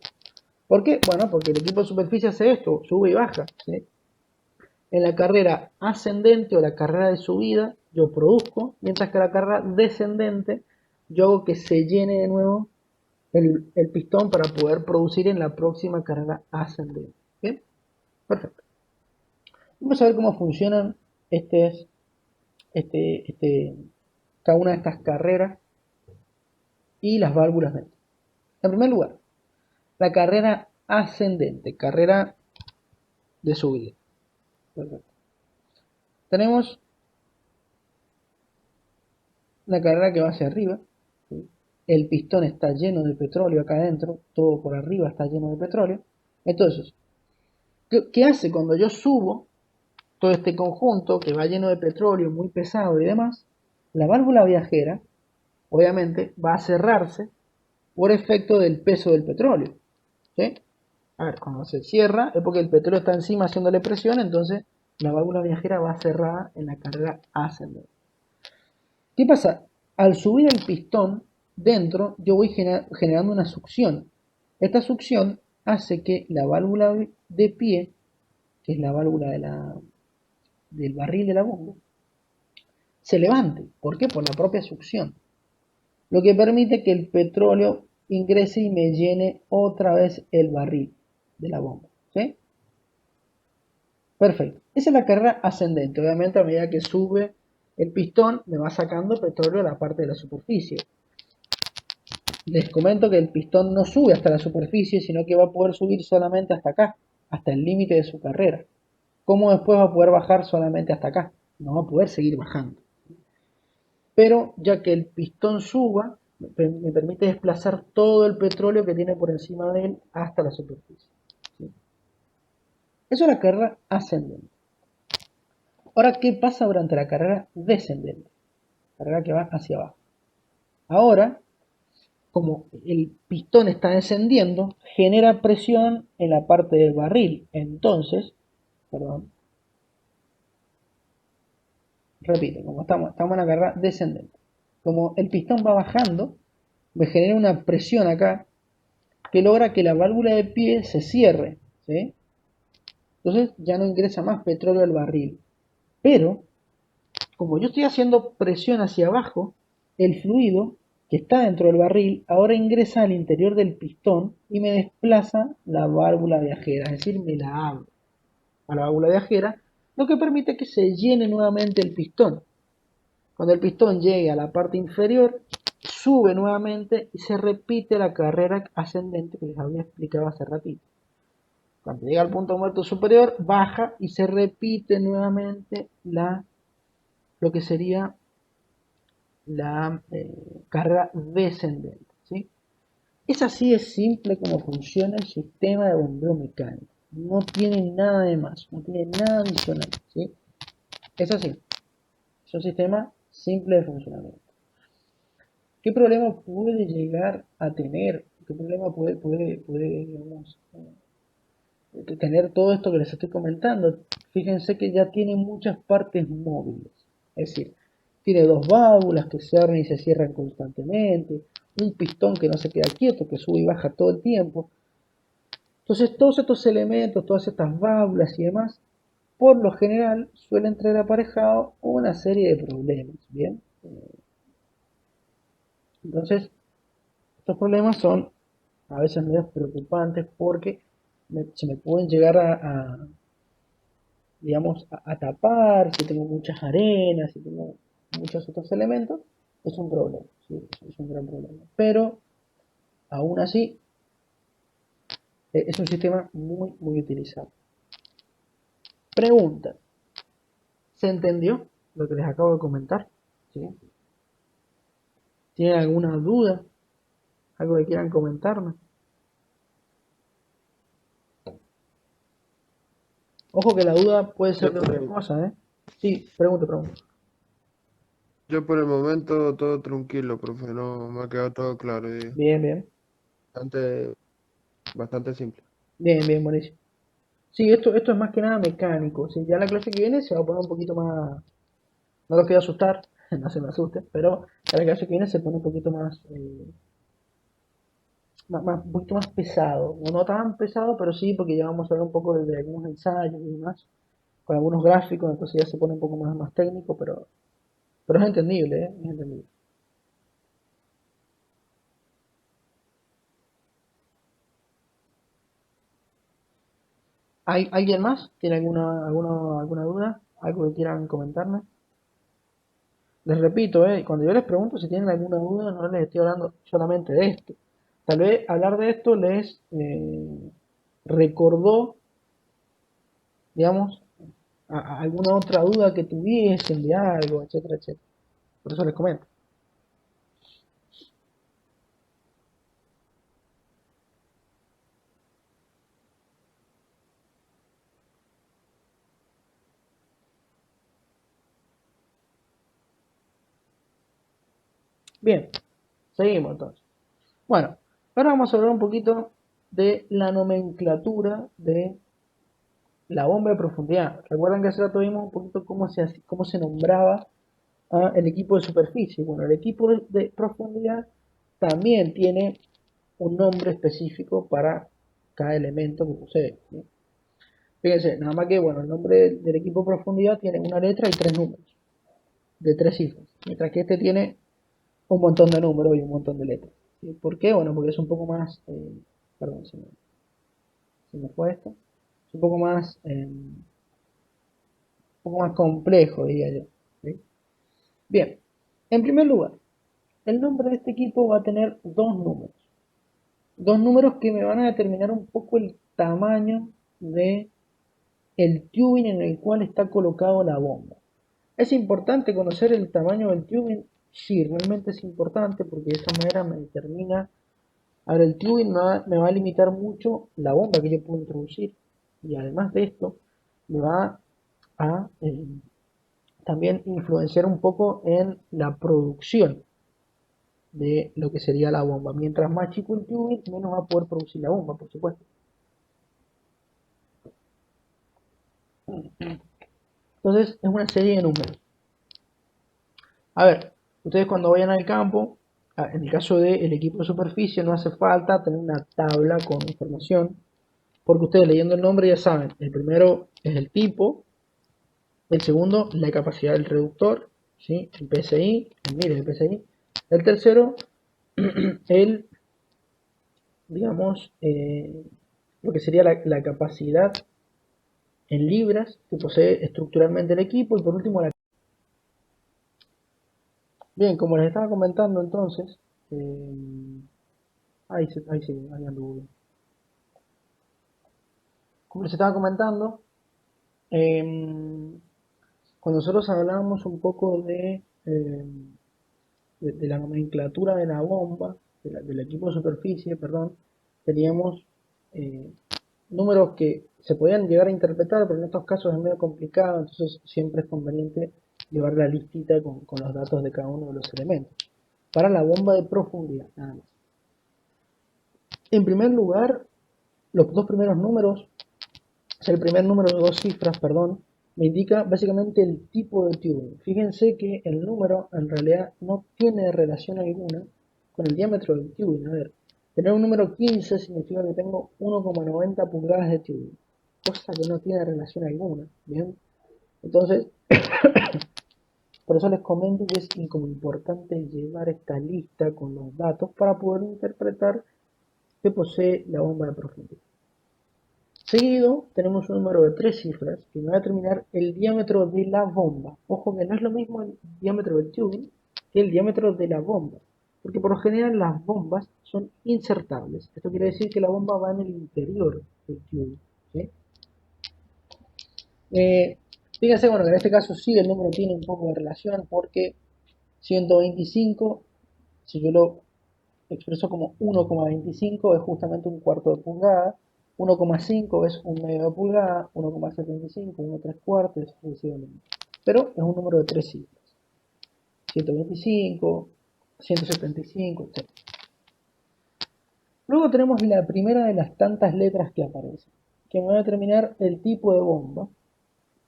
¿Por qué? Bueno, porque el equipo de superficie hace esto, sube y baja, ¿sí? En la carrera ascendente o la carrera de subida, yo produzco, mientras que la carrera descendente, yo hago que se llene de nuevo el pistón para poder producir en la próxima carrera ascendente. ¿Bien? Perfecto. Vamos a ver cómo funcionan este, cada una de estas carreras y las válvulas dentro. En primer lugar, la carrera ascendente, carrera de subida. Perfecto. Tenemos la carrera que va hacia arriba, ¿sí? El pistón está lleno de petróleo acá adentro, todo por arriba está lleno de petróleo. Entonces, ¿qué hace cuando yo subo todo este conjunto que va lleno de petróleo, muy pesado y demás? La válvula viajera, obviamente, va a cerrarse por efecto del peso del petróleo, ¿sí? A ver, cuando se cierra es porque el petróleo está encima haciéndole presión, entonces la válvula viajera va cerrada en la carrera ascendente. ¿Qué pasa? Al subir el pistón dentro, yo voy generando una succión. Esta succión hace que la válvula de pie, que es la válvula del barril de la bomba, se levante. ¿Por qué? Por la propia succión. Lo que permite que el petróleo ingrese y me llene otra vez el barril de la bomba. ¿Sí? Perfecto. Esa es la carrera ascendente. Obviamente a medida que sube el pistón me va sacando petróleo a la parte de la superficie. Les comento que el pistón no sube hasta la superficie, sino que va a poder subir solamente hasta acá, hasta el límite de su carrera. ¿Cómo después va a poder bajar solamente hasta acá? No va a poder seguir bajando. Pero ya que el pistón suba, me permite desplazar todo el petróleo que tiene por encima de él hasta la superficie. ¿Sí? Eso es la carrera ascendente. Ahora, ¿qué pasa durante la carrera descendente? Carrera que va hacia abajo. Ahora, como el pistón está descendiendo, genera presión en la parte del barril. Entonces, perdón, repito, como estamos en la carrera descendente. Como el pistón va bajando, me genera una presión acá que logra que la válvula de pie se cierre, ¿sí? Entonces ya no ingresa más petróleo al barril. Pero, como yo estoy haciendo presión hacia abajo, el fluido que está dentro del barril ahora ingresa al interior del pistón y me desplaza la válvula viajera, es decir, me la abro a la válvula viajera, lo que permite que se llene nuevamente el pistón. Cuando el pistón llegue a la parte inferior, sube nuevamente y se repite la carrera ascendente que les había explicado hace ratito. Cuando llega al punto muerto superior, baja y se repite nuevamente lo que sería la carrera descendente. ¿Sí? Es así de simple como funciona el sistema de bombeo mecánico. No tiene nada de más, no tiene nada adicional. ¿Sí? Es así. Es un sistema simple de funcionamiento. ¿Qué problema puede llegar a tener? ¿Qué problema puede digamos, tener todo esto que les estoy comentando? Fíjense que ya tiene muchas partes móviles. Es decir, tiene dos válvulas que se abren y se cierran constantemente, un pistón que no se queda quieto, que sube y baja todo el tiempo. Entonces, todos estos elementos, todas estas válvulas y demás, por lo general suelen traer aparejado una serie de problemas. ¿Bien? Entonces, estos problemas son a veces medio preocupantes porque se me pueden llegar digamos, a tapar si tengo muchas arenas, si tengo muchos otros elementos, es un problema, ¿sí? Es un gran problema. Pero, aún así, es un sistema muy utilizado. Pregunta, ¿se entendió lo que les acabo de comentar? ¿Sí? ¿Tienen alguna duda? ¿Algo que quieran comentarme? Ojo que la duda puede ser de Yo por otra el, cosa, ¿eh? Sí, pregunta. yo por el momento todo tranquilo, profe, no me ha quedado todo claro y Bien, bien. bastante, bastante simple. Bien, bien, buenísimo. Sí, esto es más que nada mecánico. Sí, ya la clase que viene se va a poner un poquito más. No los quiero asustar, no se me asusten, pero ya la clase que viene se pone un poquito más, un poquito más pesado. No tan pesado, pero sí, porque ya vamos a hablar un poco de algunos ensayos y demás, con algunos gráficos, entonces ya se pone un poco más técnico, pero es entendible, ¿eh? Es entendible. ¿Hay alguien más? ¿Tiene alguna duda? ¿Algo que quieran comentarme? Les repito, cuando yo les pregunto si tienen alguna duda, no les estoy hablando solamente de esto. Tal vez hablar de esto les recordó, digamos, alguna otra duda que tuviesen de algo, etcétera, etcétera. Por eso les comento. Bien, seguimos entonces. Bueno, ahora vamos a hablar un poquito de la nomenclatura de la bomba de profundidad. Recuerdan que hace rato vimos un poquito cómo se nombraba el equipo de superficie. Bueno, el equipo de profundidad también tiene un nombre específico para cada elemento que posee, ¿sí? Fíjense, nada más que, bueno, el nombre del equipo de profundidad tiene una letra y tres números, de tres cifras, mientras que este tiene un montón de números y un montón de letras. ¿Sí? ¿Por qué? Bueno, porque es un poco más, perdón, se me fue esto, es un poco más complejo, diría yo. ¿Sí? Bien, en primer lugar, el nombre de este equipo va a tener dos números que me van a determinar un poco el tamaño de el tubing en el cual está colocado la bomba. ¿Es importante conocer el tamaño del tubing? Sí, realmente es importante porque de esa manera me determina. Ahora, el tubing me va a limitar mucho la bomba que yo puedo introducir. Y además de esto, me va a también influenciar un poco en la producción de lo que sería la bomba. Mientras más chico el tubing, menos va a poder producir la bomba, por supuesto. Entonces, es una serie de números. A ver, ustedes cuando vayan al campo, en el caso del equipo de superficie, no hace falta tener una tabla con información, porque ustedes leyendo el nombre ya saben, el primero es el tipo, el segundo la capacidad del reductor, ¿sí? El PSI, el PSI, el tercero, el, digamos, lo que sería la capacidad en libras que posee estructuralmente el equipo, y por último Bien, como les estaba comentando entonces, ahí sí, ahí anduvo. Como les estaba comentando, em, cuando nosotros hablábamos un poco de la nomenclatura de la bomba, del equipo de superficie, perdón, teníamos eh, números que se podían llegar a interpretar, pero en estos casos es medio complicado, entonces siempre es conveniente llevar la listita con los datos de cada uno de los elementos. Para la bomba de profundidad, nada más. En primer lugar, los dos primeros números, o sea, el primer número de dos cifras, perdón, me indica básicamente el tipo de tubing. Fíjense que el número en realidad no tiene relación alguna con el diámetro del tubing. A ver, tener un número 15 significa que tengo 1,90 pulgadas de tubing, cosa que no tiene relación alguna. Bien, entonces, por eso les comento que es como importante llevar esta lista con los datos para poder interpretar qué posee la bomba de profundidad. Seguido tenemos un número de tres cifras que me va a determinar el diámetro de la bomba. Ojo que no es lo mismo el diámetro del tubing que el diámetro de la bomba, porque por lo general las bombas son insertables. Esto quiere decir que la bomba va en el interior del tubing, ¿sí? Eh, Fíjense, bueno, que en este caso sí el número tiene un poco de relación porque 125, si yo lo expreso como 1,25, es justamente un cuarto de pulgada. 1,5 es un medio de pulgada, 1,75, 1,3/4, y sucesivamente. Pero es un número de 3 cifras. 125, 175, etc. Luego tenemos la primera de las tantas letras que aparecen, que me va a determinar el tipo de bomba.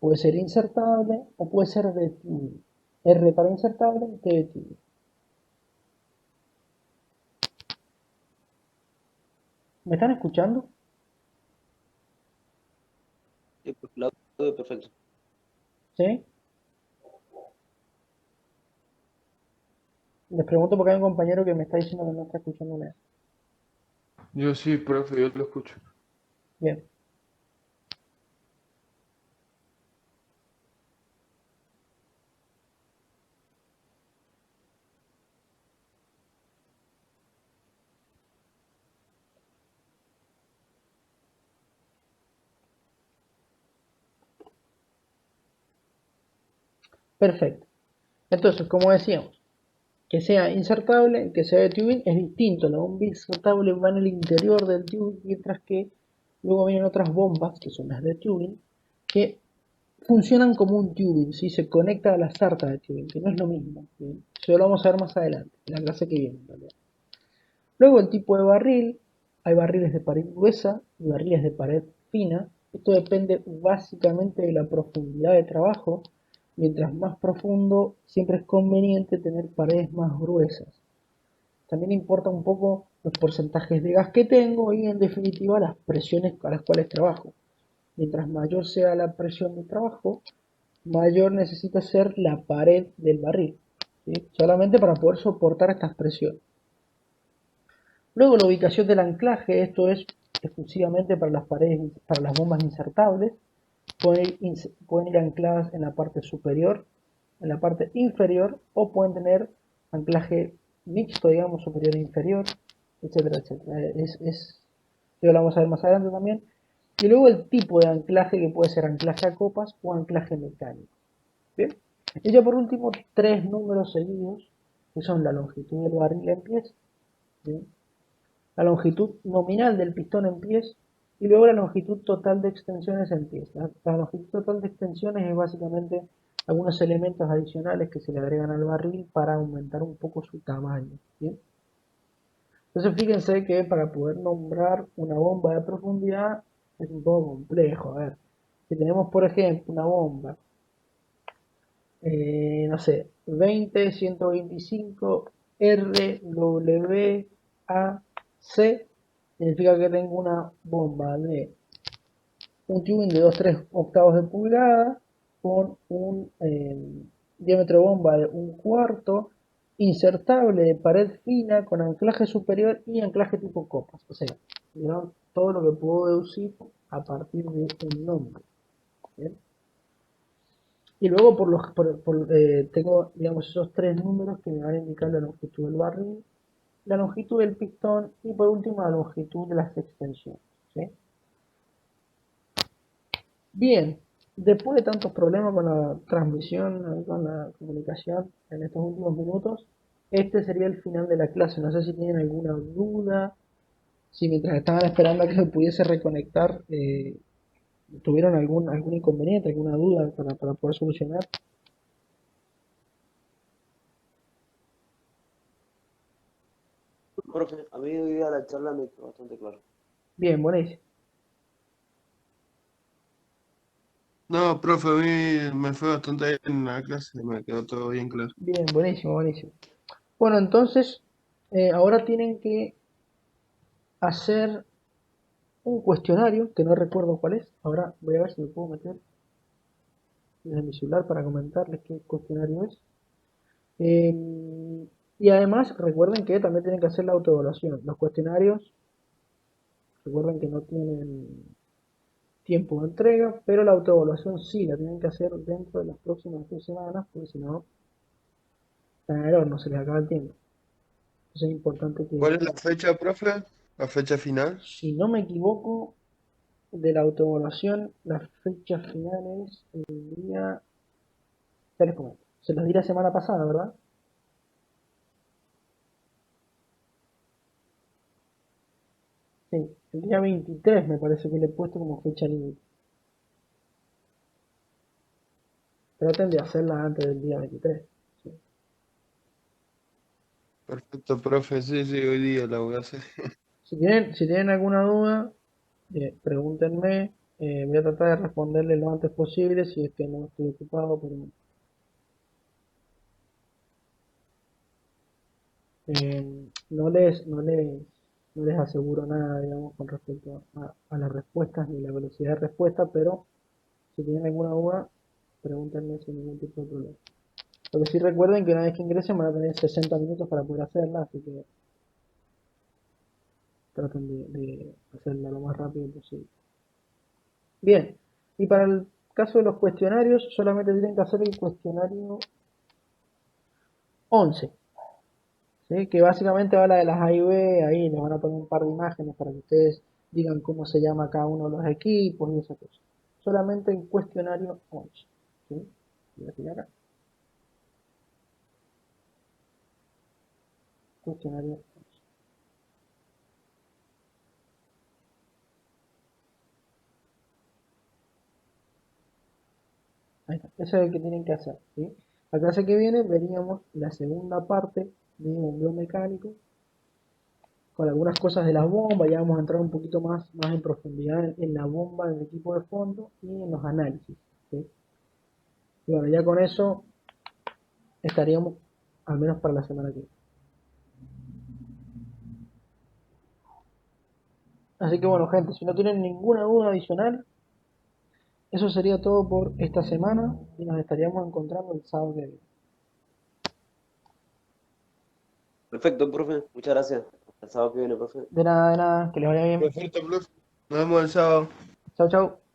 Puede ser insertable o puede ser de tubing. R para insertable, T de tubing. ¿Me están escuchando? Sí, profe, el audio perfecto. ¿Sí? Les pregunto porque hay un compañero que me está diciendo que no está escuchando nada. Yo sí, profe, yo lo escucho. Bien. Perfecto. Entonces, como decíamos, que sea insertable, que sea de tubing, es distinto. La bomba insertable va en el interior del tubing, mientras que luego vienen otras bombas, que son las de tubing, que funcionan como un tubing, ¿sí? Se conecta a la sarta de tubing, que no es lo mismo. ¿Bien? Eso lo vamos a ver más adelante, en la clase que viene. En realidad. Luego el tipo de barril, hay barriles de pared gruesa y barriles de pared fina. Esto depende básicamente de la profundidad de trabajo. Mientras más profundo, siempre es conveniente tener paredes más gruesas. También importa un poco los porcentajes de gas que tengo y en definitiva las presiones a las cuales trabajo. Mientras mayor sea la presión de trabajo, mayor necesita ser la pared del barril, ¿sí? Solamente para poder soportar estas presiones. Luego la ubicación del anclaje, esto es exclusivamente para las paredes, para las bombas insertables. Pueden ir ancladas en la parte superior, en la parte inferior, o pueden tener anclaje mixto, digamos, superior e inferior, etcétera, etcétera. Lo vamos a ver más adelante también. Y luego el tipo de anclaje, que puede ser anclaje a copas o anclaje mecánico. Bien. Y ya por último, tres números seguidos, que son la longitud del barril en pies, ¿bien? La longitud nominal del pistón en pies y luego la longitud total de extensiones en pies. La longitud total de extensiones es básicamente algunos elementos adicionales que se le agregan al barril para aumentar un poco su tamaño. ¿Bien? Entonces fíjense que para poder nombrar una bomba de profundidad es un poco complejo. A ver, si tenemos por ejemplo una bomba, no sé, 20, 125, RWAC, significa que tengo una bomba de un tubing de 2-3 octavos de pulgada con un diámetro de bomba de 1/4, insertable de pared fina con anclaje superior y anclaje tipo copas. O sea, ¿vieron? Todo lo que puedo deducir a partir de un nombre. ¿Bien? Y luego tengo, digamos, esos tres números que me van a indicar la longitud del barril, la longitud del pistón y por último la longitud de las extensiones. ¿Sí? Bien, después de tantos problemas con la transmisión, con la comunicación en estos últimos minutos, este sería el final de la clase. No sé si tienen alguna duda, si mientras estaban esperando a que se pudiese reconectar, tuvieron algún inconveniente, alguna duda para poder solucionar. Profe, a mí hoy día la charla me quedó bastante claro. Bien, buenísimo. No, profe, a mí me fue bastante bien en la clase, me quedó todo bien claro. Bien, buenísimo, buenísimo. Bueno, entonces, ahora tienen que hacer un cuestionario, que no recuerdo cuál es. Ahora voy a ver si me puedo meter desde mi celular para comentarles qué cuestionario es. Y además, recuerden que también tienen que hacer la autoevaluación. Los cuestionarios, recuerden que no tienen tiempo de entrega, pero la autoevaluación sí la tienen que hacer dentro de las próximas 2 semanas, porque si no, están en error, no se les acaba el tiempo. Entonces es importante que, ¿Cuál es la fecha, profe? ¿La fecha final? si no me equivoco, de la autoevaluación, la fecha final es el día. Ya les comento. Se los di la semana pasada, ¿verdad? Sí. El día 23 me parece que le he puesto como fecha límite. Traten de hacerla antes del día 23. ¿Sí? Perfecto, profe. Sí, sí, hoy día la voy a hacer. Si tienen alguna duda, pregúntenme. Voy a tratar de responderle lo antes posible si es que no estoy ocupado, pero no les aseguro nada, digamos, con respecto a las respuestas ni la velocidad de respuesta, pero si tienen alguna duda, pregúntenme sin ningún tipo de problema. Lo que sí recuerden que una vez que ingresen van a tener 60 minutos para poder hacerla, así que traten de hacerla lo más rápido posible. Bien, y para el caso de los cuestionarios, solamente tienen que hacer el cuestionario 11, ¿sí? Que básicamente habla de las A y B, ahí les van a poner un par de imágenes para que ustedes digan cómo se llama cada uno de los equipos y esas cosas. Solamente el cuestionario 11, ¿sí? Voy a decir acá, cuestionario 11. Ahí está. Ese es el que tienen que hacer, ¿sí? La clase que viene veríamos la segunda parte de un biomecánico con algunas cosas de la bomba. Ya vamos a entrar un poquito más en profundidad en la bomba del equipo de fondo y en los análisis, ¿sí? Y bueno, ya con eso estaríamos al menos para la semana que viene. Así que bueno, gente, si no tienen ninguna duda adicional, eso sería todo por esta semana y nos estaríamos encontrando el sábado que viene. Perfecto, profe. Muchas gracias. Hasta el sábado que viene, profe. De nada, que les vaya bien. Perfecto, profe. Nos vemos el sábado. Chau, chau.